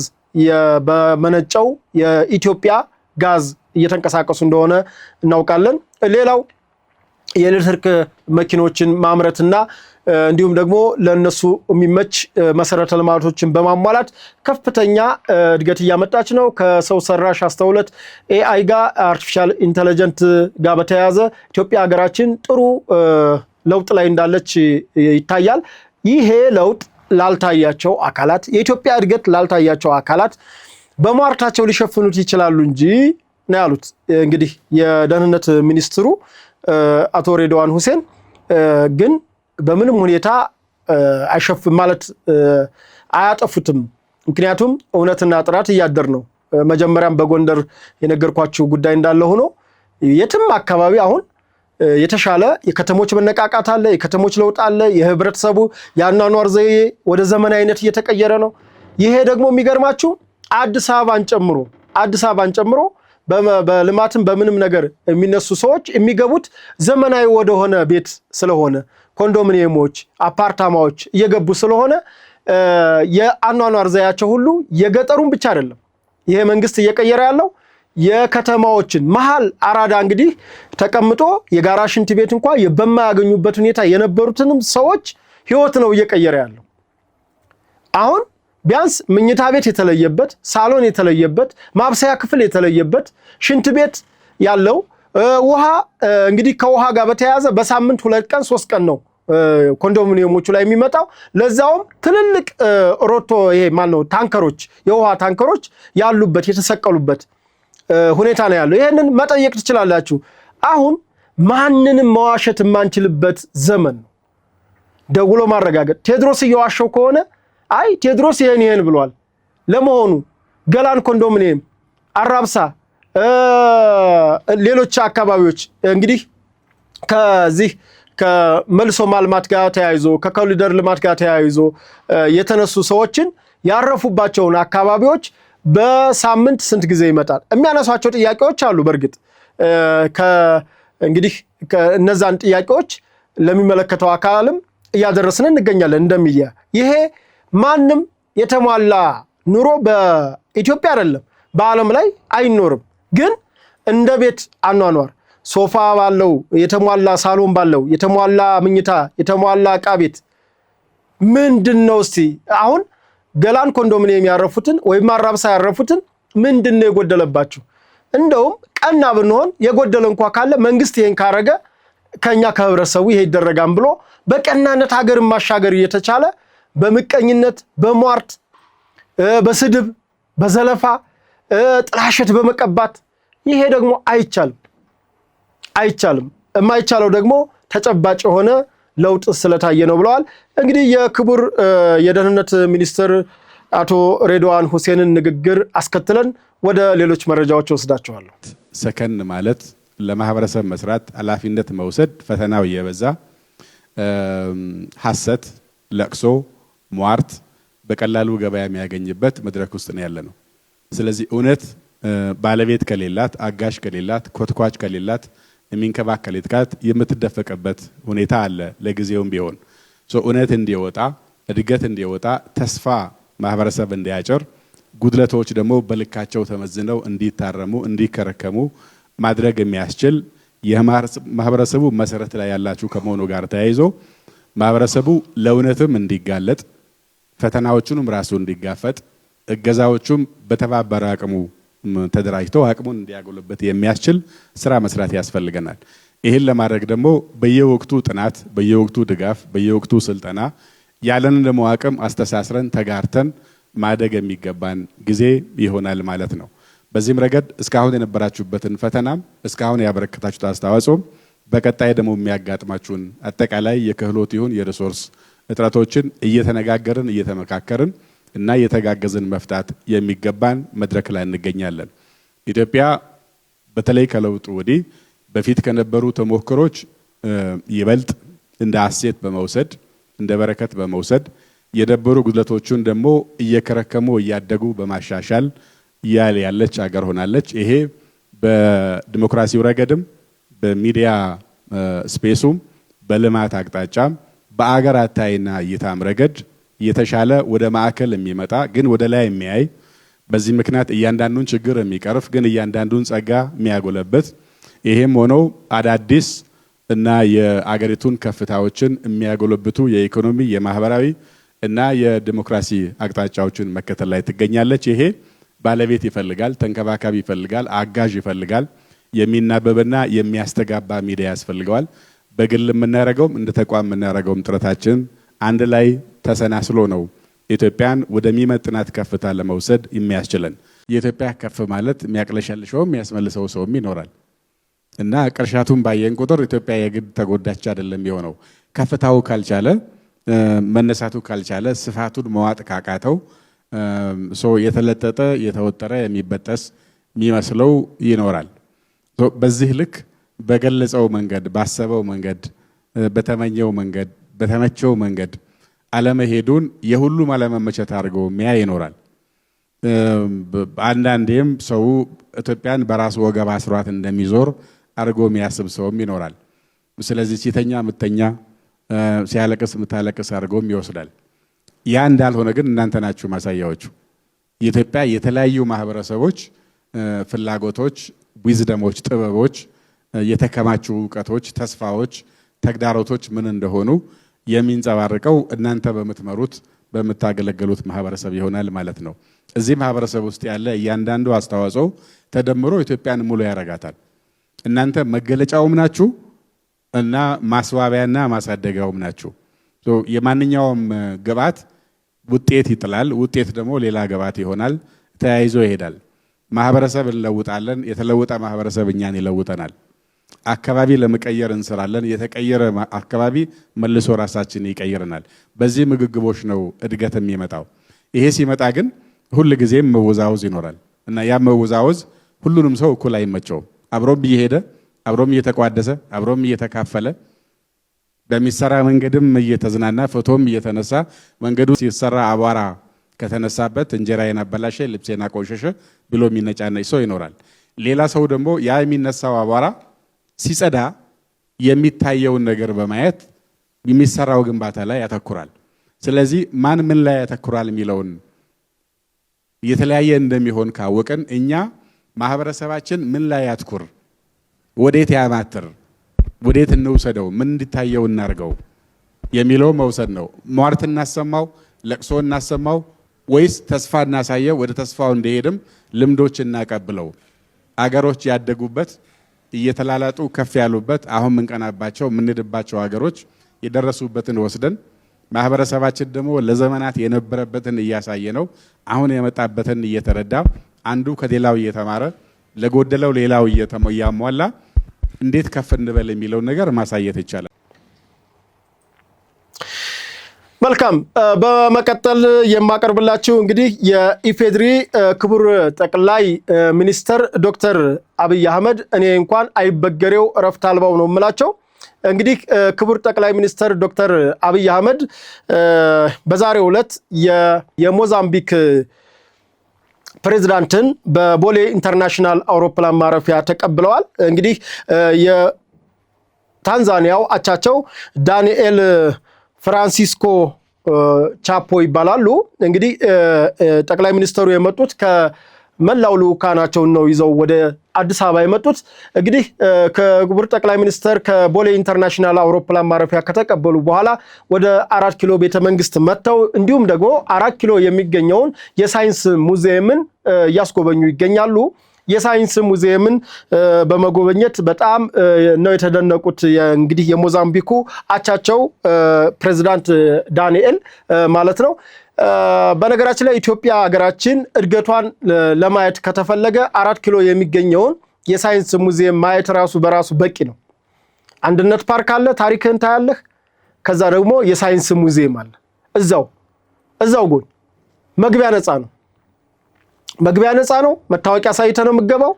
S2: በመነጨው የኢትዮጵያ ጋዝ እየተንቀሳቀሱ እንደሆነ እናውቃለን። ሌላው የኤሌክትሪክ መኪኖችን ማምረትና እንዲሁም ደግሞ ለነሱ የሚመች መሰረተ ልማቶችን በማሟላት ከፍተኛ እድገት እያመጣች ነው። ከሰው ሰራሽ አስተውሎት AI ጋር አርቲፊሻል ኢንተለጀንት ጋር በተያያዘ ኢትዮጵያ ሀገራችን ጥሩ ለውጥ ላይ እንዳለች ይታያል። ይሄ ለውጥ ላልታያቸው አካላት፣ የኢትዮጵያ እድገት ላልታያቸው አካላት በሟርታቸው ሊሸፍኑት ይችላሉ እንጂ ነው ያሉት። እንግዲህ የደህንነት ሚኒስትሩ አቶ ሬድዋን ሁሴን ግን በምንም ሁኔታ አይሸፍም ማለት አያጠፉትም። ምክንያቱም እውነትና ጥራት እያደር ነው። መጀመሪያም በጎንደር የነገርኳችሁ ጉዳይ እንዳለ ሆኖ የትም አካባቢ አሁን የተሻለ የከተሞች መነቃቃት አለ፣ የከተሞች ለውጥ አለ። የህብረተሰቡ የአኗኗር ዘዬ ወደ ዘመናዊነት እየተቀየረ ነው። ይሄ ደግሞ የሚገርማችሁ አዲስ አበባን ጨምሮ በልማትም በምንም ነገር የሚነሱ ሰዎች የሚገቡት ዘመናዊ ወደሆነ ቤት ስለሆነ ኮንዶሚኒየሞች፣ አፓርታማዎች እየገቡ ስለሆነ የአኗኗር ዘያቸው ሁሉ የገጠሩን ብቻ አይደለም ይሄ መንግስት እየቀየረ ያለው የከተማዎችን መሃል አራዳ እንግዲህ ተቀምጦ የጋራ ሽንት ቤት እንኳን በማያገኙበት ሁኔታ የነበሩትንም ሰዎች ህይወት ነው እየቀየረ ያለው። አሁን ቢያንስ መኝታ ቤት የተለየበት፣ ሳሎን የተለየበት፣ ማብሰያ ክፍል የተለየበት፣ ሽንት ቤት ያለው ውሃ እንግዲህ ከውሃ ጋር በተያያዘ በሳምንት 2 ቀን 3 ቀን ነው ኮንዶሚኒየሞቹ ላይ የሚመጣው። ለዛውም ትልልቅ ሮቶ ይሄ ማነው ታንከሮች፣ የውሃ ታንከሮች ያሉበት የተሰቀሉበት ሁኔታ ነው ያለው። ይሄንን መጠየቅ ትችላላችሁ። አሁን ማንንም መዋሸት የማንችልበት ዘመን ነው። ደውሎ ማረጋገጥ ቴድሮስ እየዋሸው ከሆነ አይ ቴድሮስ ይሄን ብሏል። ለመሆኑ ገላን ኮንዶሚኒየም፣ አራብሳ፣ ሌሎች አካባቢዎች እንግዲህ ከዚህ ከመልሶ ማልማት ጋር ተያይዞ ከኮሪደር ልማት ጋር ተያይዞ የተነሱ ሰዎችን ያረፉባቸውን አካባቢዎች በሳምንት ስንት ጊዜ ይመጣል? የሚያነሷቸው ጥያቄዎች አሉ። በእርግጥ እንግዲህ እነዛን ጥያቄዎች ለሚመለከተው አካልም እያደረስን እንገኛለን እንደሚዲያ። ይሄ ማንም የተሟላ ኑሮ በኢትዮጵያ አይደለም በዓለም ላይ አይኖርም። ግን እንደ ቤት አኗኗር ሶፋ ባለው የተሟላ ሳሎን ባለው የተሟላ ምኝታ የተሟላ ዕቃ ቤት ምንድነው? እስቲ አሁን ገላን ኮንዶሚኒየም ያረፉትን ወይም አራብሳ ያረፉትን ምንድነው የጎደለባቸው? እንደውም ቀና ብንሆን የጎደለ እንኳን ካለ መንግስት ይሄን ካረገ ከኛ ከህብረተሰቡ ይሄ ይደረጋም ብሎ በቀናነት ሀገርን ማሻገር እየተቻለ በምቀኝነት በሟርት በስድብ በዘለፋ ጥላሸት በመቀባት ይሄ ደግሞ አይቻልም። የማይቻለው ደግሞ ተጨባጭ የሆነ ለውጥ ስለታየ ነው ብለዋል። እንግዲህ የክቡር የደህንነት ሚኒስትር አቶ ሬድዋን ሁሴንን ንግግር አስከትለን ወደ ሌሎች መረጃዎች ወስዳቸዋለሁ።
S3: ሰከን ማለት ለማህበረሰብ መስራት ኃላፊነት መውሰድ ፈተናው እየበዛ ሐሰት፣ ለቅሶ፣ ሟርት በቀላሉ ገበያ የሚያገኝበት መድረክ ውስጥ ነው ያለነው። ስለዚህ እውነት ባለቤት ከሌላት፣ አጋሽ ከሌላት፣ ኮትኳች ከሌላት፣ የሚንከባከላት የምትደፈቀበት ሁኔታ አለ። ለጊዜውም ቢሆን እውነት እንዲወጣ፣ እድገት እንዲወጣ፣ ተስፋ ማህበረሰብ እንዲያጭር፣ ጉድለቶች ደግሞ በልካቸው ተመዝነው እንዲታረሙ እንዲከረከሙ ማድረግ የሚያስችል የማህበረሰቡ መሰረት ላይ ያላችሁ ከመሆኑ ጋር ተያይዞ ማህበረሰቡ ለእውነትም እንዲጋለጥ ፈተናዎቹንም ራሱ እንዲጋፈጥ እገዛዎቹም በተባበረ አቅሙ ተደራጅተው አቅሙን እንዲያጎለበት የሚያስችል ስራ መስራት ያስፈልገናል። ይህን ለማድረግ ደግሞ በየወቅቱ ጥናት፣ በየወቅቱ ድጋፍ፣ በየወቅቱ ስልጠና ያለንን ደግሞ አቅም አስተሳስረን ተጋርተን ማደግ የሚገባን ጊዜ ይሆናል ማለት ነው። በዚህም ረገድ እስካሁን የነበራችሁበትን ፈተናም እስካሁን ያበረከታችሁት አስተዋጽኦ በቀጣይ ደግሞ የሚያጋጥማችሁን አጠቃላይ የክህሎት ይሁን የሪሶርስ እጥረቶችን እየተነጋገርን እየተመካከርን እና እየተጋገዝን መፍታት የሚገባን መድረክ ላይ እንገኛለን። ኢትዮጵያ በተለይ ከለውጡ ወዲህ በፊት ከነበሩ ተሞክሮች ይበልጥ እንደ አሴት በመውሰድ እንደ በረከት በመውሰድ የነበሩ ጉድለቶቹን ደግሞ እየከረከሙ እያደጉ በማሻሻል ያለች ሀገር ሆናለች። ይሄ በዲሞክራሲው ረገድም በሚዲያ ስፔሱም በልማት አቅጣጫም በአገር አታይና እይታም ረገድ የተሻለ ወደ ማዕከል የሚመጣ ግን ወደ ላይ የሚያይ በዚህ ምክንያት እያንዳንዱን ችግር የሚቀርፍ ግን እያንዳንዱን ጸጋ የሚያጎለበት ይሄም ሆነው አዳዲስ እና የአገሪቱን ከፍታዎችን የሚያጎለብቱ የኢኮኖሚ የማህበራዊ እና የዲሞክራሲ አቅጣጫዎችን መከተል ላይ ትገኛለች። ይሄ ባለቤት ይፈልጋል፣ ተንከባካቢ ይፈልጋል፣ አጋዥ ይፈልጋል፣ የሚናበብና የሚያስተጋባ ሚዲያ ያስፈልገዋል። በግል የምናደርገውም እንደ ተቋም የምናደርገውም ጥረታችን አንድ ላይ ተሰናስሎ ነው ኢትዮጵያን ወደሚመጥናት ከፍታ ለመውሰድ የሚያስችለን። የኢትዮጵያ ከፍ ማለት የሚያቅለሸልሸውም የሚያስመልሰው ሰውም ይኖራል እና ቅርሻቱን ባየን ቁጥር ኢትዮጵያ የግድ ተጎዳች አይደለም የሆነው። ከፍታው ካልቻለ መነሳቱ ካልቻለ ስፋቱን መዋጥ ካቃተው የተለጠጠ የተወጠረ የሚበጠስ የሚመስለው ይኖራል። በዚህ ልክ በገለጸው መንገድ ባሰበው መንገድ በተመኘው መንገድ በተመቸው መንገድ አለመሄዱን የሁሉም አለመመቸት አድርገው ሚያ ይኖራል። አንዳንዴም ሰው ኢትዮጵያን በራሱ ወገብ አስሯት እንደሚዞር አድርጎ የሚያስብ ሰውም ይኖራል። ስለዚህ ሲተኛ ምተኛ ሲያለቅስ ምታለቅስ አድርጎም ይወስዳል። ያ እንዳልሆነ ግን እናንተ ናችሁ ማሳያዎቹ። የኢትዮጵያ የተለያዩ ማህበረሰቦች ፍላጎቶች፣ ዊዝደሞች፣ ጥበቦች፣ የተከማቹ ዕውቀቶች፣ ተስፋዎች፣ ተግዳሮቶች ምን እንደሆኑ የሚንጸባረቀው እናንተ በምትመሩት በምታገለግሉት ማህበረሰብ ይሆናል ማለት ነው። እዚህ ማህበረሰብ ውስጥ ያለ እያንዳንዱ አስተዋጽኦ ተደምሮ ኢትዮጵያን ሙሉ ያረጋታል። እናንተ መገለጫውም ናችሁ እና ማስዋቢያና ማሳደጊያውም ናችሁ። የማንኛውም ግብዓት ውጤት ይጥላል፣ ውጤት ደግሞ ሌላ ግብዓት ይሆናል፣ ተያይዞ ይሄዳል። ማህበረሰብ እንለውጣለን፣ የተለወጠ ማህበረሰብ እኛን ይለውጠናል። አካባቢ ለመቀየር እንሰራለን፣ የተቀየረ አካባቢ መልሶ ራሳችን ይቀይረናል። በዚህ ምግግቦች ነው እድገት የሚመጣው። ይሄ ሲመጣ ግን ሁሉ ጊዜም መወዛወዝ ይኖራል እና ያ መወዛወዝ ሁሉንም ሰው እኩል አይመቸውም። አብሮም እየሄደ አብሮም እየተቋደሰ አብሮም እየተካፈለ በሚሰራ መንገድም እየተዝናና ፎቶም እየተነሳ መንገዱ ሲሰራ አቧራ ከተነሳበት እንጀራዬን አበላሸ ልብሴን አቆሸሸ ብሎ የሚነጫነጭ ሰው ይኖራል። ሌላ ሰው ደግሞ ያ የሚነሳው አቧራ ሲጸዳ የሚታየውን ነገር በማየት የሚሰራው ግንባታ ላይ ያተኩራል። ስለዚህ ማን ምን ላይ ያተኩራል የሚለውን የተለያየ እንደሚሆን ካወቀን እኛ ማህበረሰባችን ምን ላይ ያትኩር፣ ወዴት ያማትር፣ ወዴት እንውሰደው፣ ምን እንዲታየው እናርገው የሚለው መውሰድ ነው። ሟርት እናሰማው፣ ለቅሶ እናሰማው ወይስ ተስፋ እናሳየው፣ ወደ ተስፋው እንደሄድም ልምዶች እናቀብለው። አገሮች ያደጉበት እየተላላጡ ከፍ ያሉበት አሁን ምንቀናባቸው ምንድባቸው አገሮች የደረሱበትን ወስደን ማህበረሰባችን ደግሞ ለዘመናት የነበረበትን እያሳየ ነው። አሁን የመጣበትን እየተረዳ አንዱ ከሌላው እየተማረ ለጎደለው ሌላው እያሟላ እንዴት ከፍ እንበል የሚለው ነገር ማሳየት ይቻላል።
S2: መልካም። በመቀጠል የማቀርብላችሁ እንግዲህ የኢፌድሪ ክቡር ጠቅላይ ሚኒስትር ዶክተር አብይ አህመድ እኔ እንኳን አይበገሬው እረፍት አልባው ነው የምላቸው። እንግዲህ ክቡር ጠቅላይ ሚኒስትር ዶክተር አብይ አህመድ በዛሬው ዕለት የሞዛምቢክ ፕሬዝዳንትን በቦሌ ኢንተርናሽናል አውሮፕላን ማረፊያ ተቀብለዋል። እንግዲህ የታንዛኒያው አቻቸው ዳንኤል ፍራንሲስኮ ቻፖ ይባላሉ። እንግዲህ ጠቅላይ ሚኒስትሩ የመጡት ከመላው ልኡካናቸውን ነው ይዘው ወደ አዲስ አበባ የመጡት። እንግዲህ ክቡር ጠቅላይ ሚኒስትር ከቦሌ ኢንተርናሽናል አውሮፕላን ማረፊያ ከተቀበሉ በኋላ ወደ 4 ኪሎ ቤተ መንግስት መጥተው እንዲሁም ደግሞ 4 ኪሎ የሚገኘውን የሳይንስ ሙዚየምን እያስጎበኙ ይገኛሉ። የሳይንስ ሙዚየምን በመጎብኘት በጣም ነው የተደነቁት። እንግዲህ የሞዛምቢኩ አቻቸው ፕሬዝዳንት ዳንኤል ማለት ነው። በነገራችን ላይ ኢትዮጵያ ሀገራችን እድገቷን ለማየት ከተፈለገ 4 ኪሎ የሚገኘውን የሳይንስ ሙዚየም ማየት ራሱ በራሱ በቂ ነው። አንድነት ፓርክ አለ፣ ታሪክን ታያለህ። ከዛ ደግሞ የሳይንስ ሙዚየም አለ እዛው ጎን። መግቢያ ነፃ ነው። መታወቂያ ሳይተ ነው የምትገባው።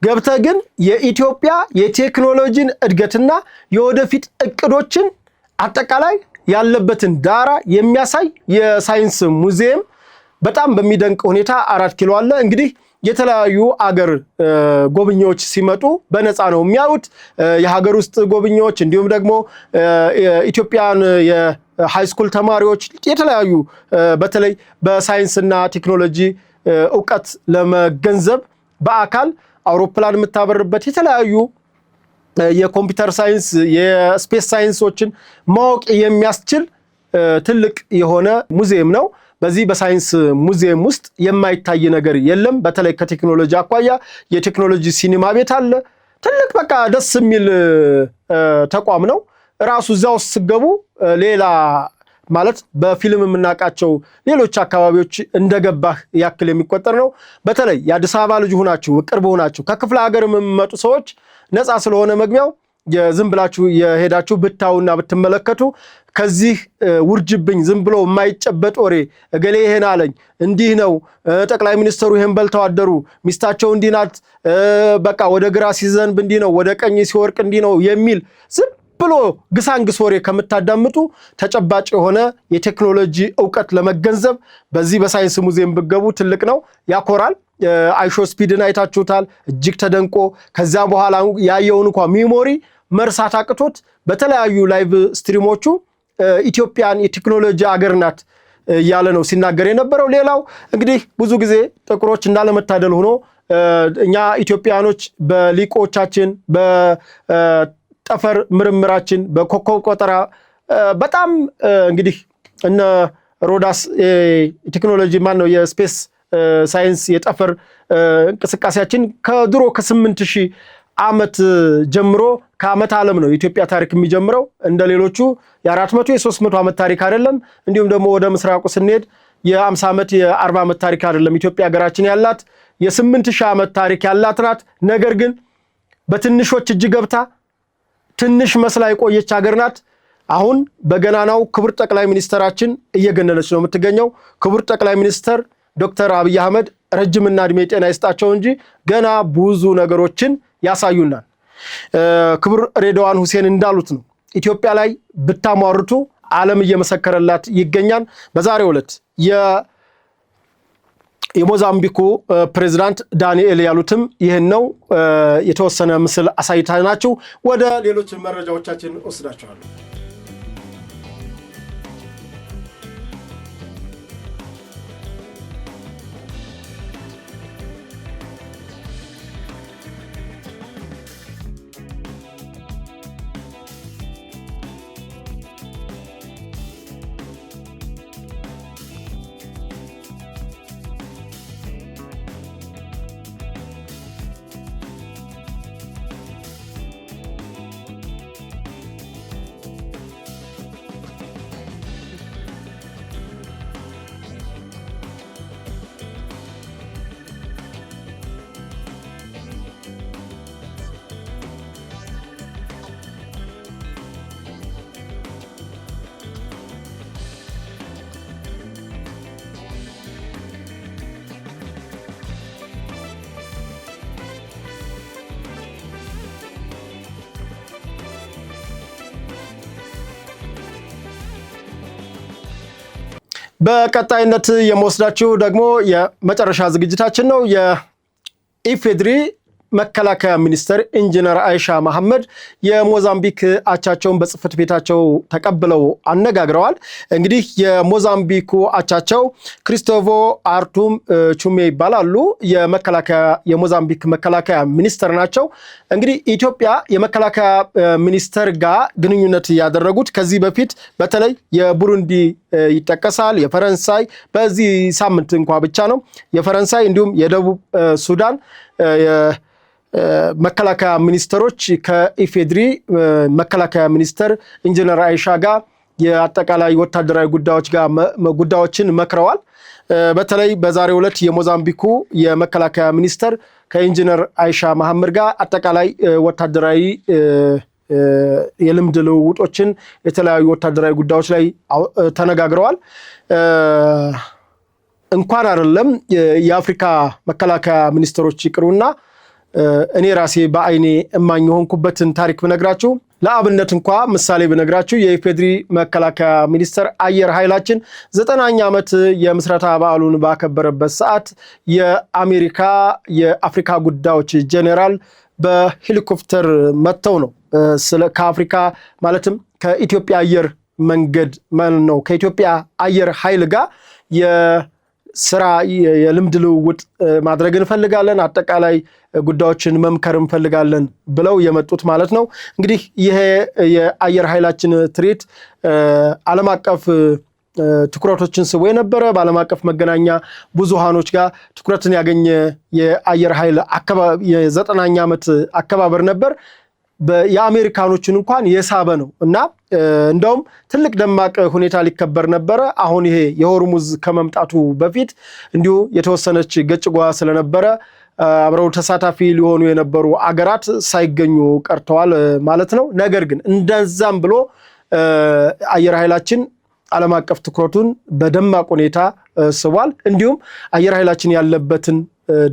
S2: ገብተህ ግን የኢትዮጵያ የቴክኖሎጂን እድገትና የወደፊት እቅዶችን አጠቃላይ ያለበትን ዳራ የሚያሳይ የሳይንስ ሙዚየም በጣም በሚደንቅ ሁኔታ 4 ኪሎ አለ። እንግዲህ የተለያዩ አገር ጎብኚዎች ሲመጡ በነፃ ነው የሚያዩት። የሀገር ውስጥ ጎብኚዎች እንዲሁም ደግሞ ኢትዮጵያን የሃይስኩል ተማሪዎች የተለያዩ በተለይ በሳይንስና ቴክኖሎጂ እውቀት ለመገንዘብ በአካል አውሮፕላን የምታበርበት የተለያዩ የኮምፒውተር ሳይንስ የስፔስ ሳይንሶችን ማወቅ የሚያስችል ትልቅ የሆነ ሙዚየም ነው። በዚህ በሳይንስ ሙዚየም ውስጥ የማይታይ ነገር የለም። በተለይ ከቴክኖሎጂ አኳያ የቴክኖሎጂ ሲኒማ ቤት አለ። ትልቅ በቃ ደስ የሚል ተቋም ነው። ራሱ እዛው ሲገቡ ሌላ ማለት በፊልም የምናውቃቸው ሌሎች አካባቢዎች እንደገባህ ያክል የሚቆጠር ነው። በተለይ የአዲስ አበባ ልጅ ሆናችሁ ቅርብ ሆናችሁ ከክፍለ ሀገር የሚመጡ ሰዎች ነፃ ስለሆነ መግቢያው ዝም ብላችሁ የሄዳችሁ ብታውና ብትመለከቱ ከዚህ ውርጅብኝ ዝም ብሎ የማይጨበጥ ወሬ እገሌ ይሄን አለኝ እንዲህ ነው ጠቅላይ ሚኒስትሩ ይሄን በልተው አደሩ ሚስታቸው እንዲህ ናት በቃ ወደ ግራ ሲዘንብ እንዲህ ነው ወደ ቀኝ ሲወርቅ እንዲህ ነው የሚል ዝም ብሎ ግሳንግስ ወሬ ከምታዳምጡ ተጨባጭ የሆነ የቴክኖሎጂ ዕውቀት ለመገንዘብ በዚህ በሳይንስ ሙዚየም ብገቡ ትልቅ ነው፣ ያኮራል። አይሾ ስፒድን አይታችሁታል፣ እጅግ ተደንቆ ከዛ በኋላ ያየውን እንኳን ሚሞሪ መርሳት አቅቶት በተለያዩ ላይቭ ስትሪሞቹ ኢትዮጵያን የቴክኖሎጂ አገር ናት እያለ ነው ሲናገር የነበረው። ሌላው እንግዲህ ብዙ ጊዜ ጥቁሮች እንዳለመታደል ሆኖ እኛ ኢትዮጵያኖች በሊቆቻችን በጠፈር ምርምራችን በኮከብ ቆጠራ በጣም እንግዲህ እነ ሮዳስ ቴክኖሎጂ ማን ነው የስፔስ ሳይንስ የጠፈር እንቅስቃሴያችን ከድሮ ከ8000 ዓመት ጀምሮ ከዓመት ዓለም ነው የኢትዮጵያ ታሪክ የሚጀምረው። እንደሌሎቹ የ400 የ300 ዓመት ታሪክ አይደለም። እንዲሁም ደግሞ ወደ ምስራቁ ስንሄድ የ50 ዓመት የ40 ዓመት ታሪክ አይደለም። ኢትዮጵያ ሀገራችን ያላት የ8000 ዓመት ታሪክ ያላት ናት። ነገር ግን በትንሾች እጅ ገብታ ትንሽ መስላ የቆየች ሀገር ናት። አሁን በገናናው ክቡር ጠቅላይ ሚኒስትራችን እየገነነች ነው የምትገኘው። ክቡር ጠቅላይ ሚኒስትር ዶክተር አብይ አህመድ ረጅምና እድሜ ጤና ይስጣቸው እንጂ ገና ብዙ ነገሮችን ያሳዩናል። ክቡር ሬድዋን ሁሴን እንዳሉት ነው ኢትዮጵያ ላይ ብታሟርቱ ዓለም እየመሰከረላት ይገኛል። በዛሬው ዕለት የሞዛምቢኩ ፕሬዝዳንት ዳንኤል ያሉትም ይህን ነው። የተወሰነ ምስል አሳይተናችሁ ወደ ሌሎች መረጃዎቻችን ወስዳችኋለሁ። በቀጣይነት የምወስዳችሁ ደግሞ የመጨረሻ ዝግጅታችን ነው። የኢፌድሪ መከላከያ ሚኒስትር ኢንጂነር አይሻ መሐመድ የሞዛምቢክ አቻቸውን በጽህፈት ቤታቸው ተቀብለው አነጋግረዋል። እንግዲህ የሞዛምቢኩ አቻቸው ክሪስቶቮ አርቱም ቹሜ ይባላሉ። የሞዛምቢክ መከላከያ ሚኒስትር ናቸው። እንግዲህ ኢትዮጵያ የመከላከያ ሚኒስትር ጋር ግንኙነት ያደረጉት ከዚህ በፊት በተለይ የቡሩንዲ ይጠቀሳል፣ የፈረንሳይ በዚህ ሳምንት እንኳን ብቻ ነው የፈረንሳይ እንዲሁም የደቡብ ሱዳን መከላከያ ሚኒስተሮች ከኢፌድሪ መከላከያ ሚኒስተር ኢንጂነር አይሻ ጋር የአጠቃላይ ወታደራዊ ጉዳዮችን መክረዋል። በተለይ በዛሬው ዕለት የሞዛምቢኩ የመከላከያ ሚኒስተር ከኢንጂነር አይሻ መሐመድ ጋር አጠቃላይ ወታደራዊ የልምድ ልውውጦችን የተለያዩ ወታደራዊ ጉዳዮች ላይ ተነጋግረዋል። እንኳን አይደለም የአፍሪካ መከላከያ ሚኒስተሮች ይቅሩና እኔ ራሴ በአይኔ እማኝ ሆንኩበትን ታሪክ ብነግራችሁ ለአብነት እንኳ ምሳሌ ብነግራችሁ የኢፌድሪ መከላከያ ሚኒስተር አየር ኃይላችን 90ኛ ዓመት የምስረታ በዓሉን ባከበረበት ሰዓት የአሜሪካ የአፍሪካ ጉዳዮች ጄኔራል በሄሊኮፕተር መጥተው ነው ከአፍሪካ ማለትም ከኢትዮጵያ አየር መንገድ ማለት ነው ከኢትዮጵያ አየር ኃይል ጋር የስራ የልምድ ልውውጥ ማድረግ እንፈልጋለን፣ አጠቃላይ ጉዳዮችን መምከር እንፈልጋለን ብለው የመጡት ማለት ነው። እንግዲህ ይሄ የአየር ኃይላችን ትርኢት ዓለም አቀፍ ትኩረቶችን ስቦ የነበረ በዓለም አቀፍ መገናኛ ብዙሃኖች ጋር ትኩረትን ያገኘ የአየር ኃይል የ90ኛ ዓመት አከባበር ነበር። የአሜሪካኖችን እንኳን የሳበ ነው እና እንደውም ትልቅ ደማቅ ሁኔታ ሊከበር ነበረ። አሁን ይሄ የሆርሙዝ ከመምጣቱ በፊት እንዲሁ የተወሰነች ገጭጓ ስለነበረ አብረው ተሳታፊ ሊሆኑ የነበሩ አገራት ሳይገኙ ቀርተዋል ማለት ነው። ነገር ግን እንደዛም ብሎ አየር ኃይላችን ዓለም አቀፍ ትኩረቱን በደማቅ ሁኔታ ስቧል። እንዲሁም አየር ኃይላችን ያለበትን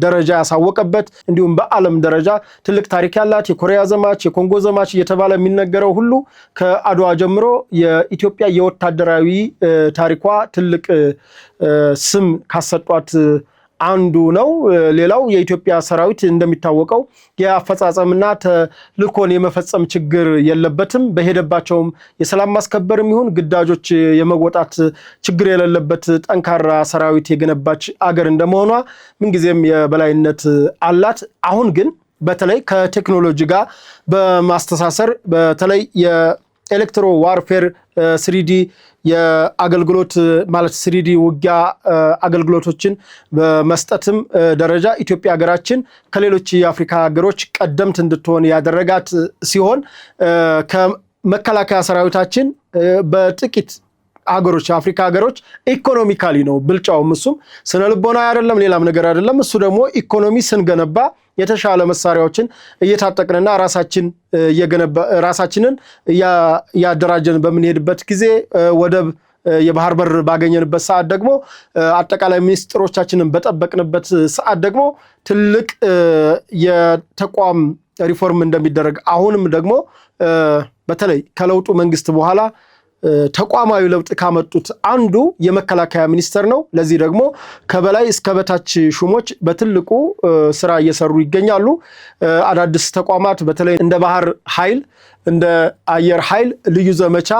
S2: ደረጃ ያሳወቀበት እንዲሁም በዓለም ደረጃ ትልቅ ታሪክ ያላት የኮሪያ ዘማች የኮንጎ ዘማች እየተባለ የሚነገረው ሁሉ ከአድዋ ጀምሮ የኢትዮጵያ የወታደራዊ ታሪኳ ትልቅ ስም ካሰጧት አንዱ ነው። ሌላው የኢትዮጵያ ሰራዊት እንደሚታወቀው የአፈጻጸምና ተልእኮን የመፈጸም ችግር የለበትም። በሄደባቸውም የሰላም ማስከበርም ይሁን ግዳጆች የመወጣት ችግር የሌለበት ጠንካራ ሰራዊት የገነባች አገር እንደመሆኗ ምንጊዜም የበላይነት አላት። አሁን ግን በተለይ ከቴክኖሎጂ ጋር በማስተሳሰር በተለይ የኤሌክትሮ ዋርፌር 3D የአገልግሎት ማለት 3D ውጊያ አገልግሎቶችን በመስጠትም ደረጃ ኢትዮጵያ ሀገራችን ከሌሎች የአፍሪካ ሀገሮች ቀደምት እንድትሆን ያደረጋት ሲሆን ከመከላከያ ሰራዊታችን በጥቂት ሀገሮች የአፍሪካ ሀገሮች ኢኮኖሚካሊ ነው ብልጫውም እሱም ስነ ልቦና አይደለም ሌላም ነገር አይደለም። እሱ ደግሞ ኢኮኖሚ ስንገነባ የተሻለ መሳሪያዎችን እየታጠቅንና ራሳችንን ያደራጀን በምንሄድበት ጊዜ ወደብ የባህር በር ባገኘንበት ሰዓት ደግሞ አጠቃላይ ሚኒስትሮቻችንን በጠበቅንበት ሰዓት ደግሞ ትልቅ የተቋም ሪፎርም እንደሚደረግ አሁንም ደግሞ በተለይ ከለውጡ መንግስት በኋላ ተቋማዊ ለውጥ ካመጡት አንዱ የመከላከያ ሚኒስተር ነው። ለዚህ ደግሞ ከበላይ እስከ በታች ሹሞች በትልቁ ስራ እየሰሩ ይገኛሉ። አዳዲስ ተቋማት በተለይ እንደ ባህር ኃይል እንደ አየር ኃይል ልዩ ዘመቻ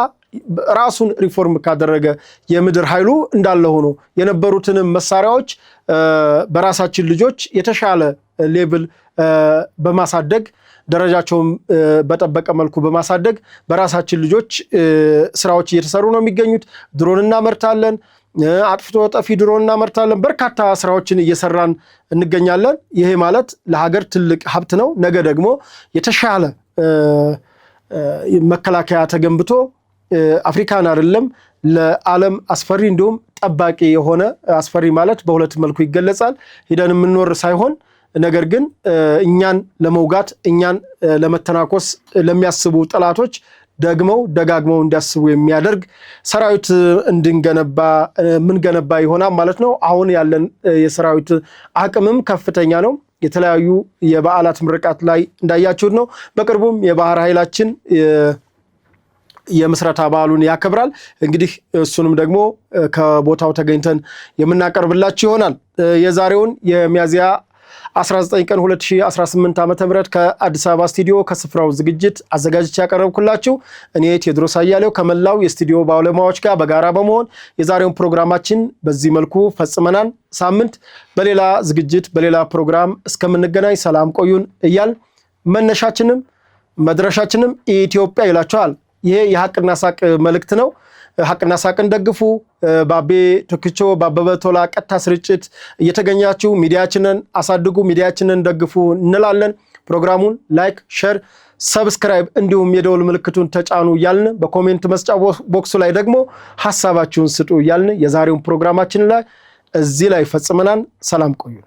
S2: ራሱን ሪፎርም ካደረገ የምድር ኃይሉ እንዳለ ሆኖ የነበሩትን መሳሪያዎች በራሳችን ልጆች የተሻለ ሌቭል በማሳደግ ደረጃቸውን በጠበቀ መልኩ በማሳደግ በራሳችን ልጆች ስራዎች እየተሰሩ ነው የሚገኙት። ድሮን እናመርታለን፣ አጥፍቶ ጠፊ ድሮን እናመርታለን። በርካታ ስራዎችን እየሰራን እንገኛለን። ይሄ ማለት ለሀገር ትልቅ ሀብት ነው። ነገ ደግሞ የተሻለ መከላከያ ተገንብቶ አፍሪካን አይደለም ለዓለም አስፈሪ እንዲሁም ጠባቂ የሆነ አስፈሪ ማለት በሁለት መልኩ ይገለጻል። ሂደን የምንኖር ሳይሆን ነገር ግን እኛን ለመውጋት እኛን ለመተናኮስ ለሚያስቡ ጠላቶች ደጋግመው እንዲያስቡ የሚያደርግ ሰራዊት ምንገነባ ይሆናል ማለት ነው። አሁን ያለን የሰራዊት አቅምም ከፍተኛ ነው። የተለያዩ የበዓላት ምርቃት ላይ እንዳያችሁት ነው። በቅርቡም የባህር ኃይላችን የምስረታ በዓሉን ያከብራል። እንግዲህ እሱንም ደግሞ ከቦታው ተገኝተን የምናቀርብላችሁ ይሆናል። የዛሬውን የሚያዝያ 19 ቀን 2018 ዓ.ም ከአዲስ አበባ ስቱዲዮ ከስፍራው ዝግጅት አዘጋጅቼ ያቀረብኩላችሁ እኔ ቴዎድሮስ አያሌው ከመላው የስቱዲዮ ባለሙያዎች ጋር በጋራ በመሆን የዛሬውን ፕሮግራማችን በዚህ መልኩ ፈጽመናል። ሳምንት በሌላ ዝግጅት በሌላ ፕሮግራም እስከምንገናኝ ሰላም ቆዩን እያል መነሻችንም መድረሻችንም ኢትዮጵያ ይላችኋል። ይሄ የሐቅና ሳቅ መልእክት ነው። ሀቅና ሳቅን ደግፉ። ባቤ ትክቾ ባበበ ቶላ ቀጥታ ስርጭት እየተገኛችሁ ሚዲያችንን አሳድጉ፣ ሚዲያችንን ደግፉ እንላለን። ፕሮግራሙን ላይክ፣ ሼር፣ ሰብስክራይብ እንዲሁም የደወል ምልክቱን ተጫኑ እያልን በኮሜንት መስጫ ቦክሱ ላይ ደግሞ ሐሳባችሁን ስጡ እያልን የዛሬውን ፕሮግራማችን ላይ እዚህ ላይ ፈጽመናል። ሰላም ቆዩ።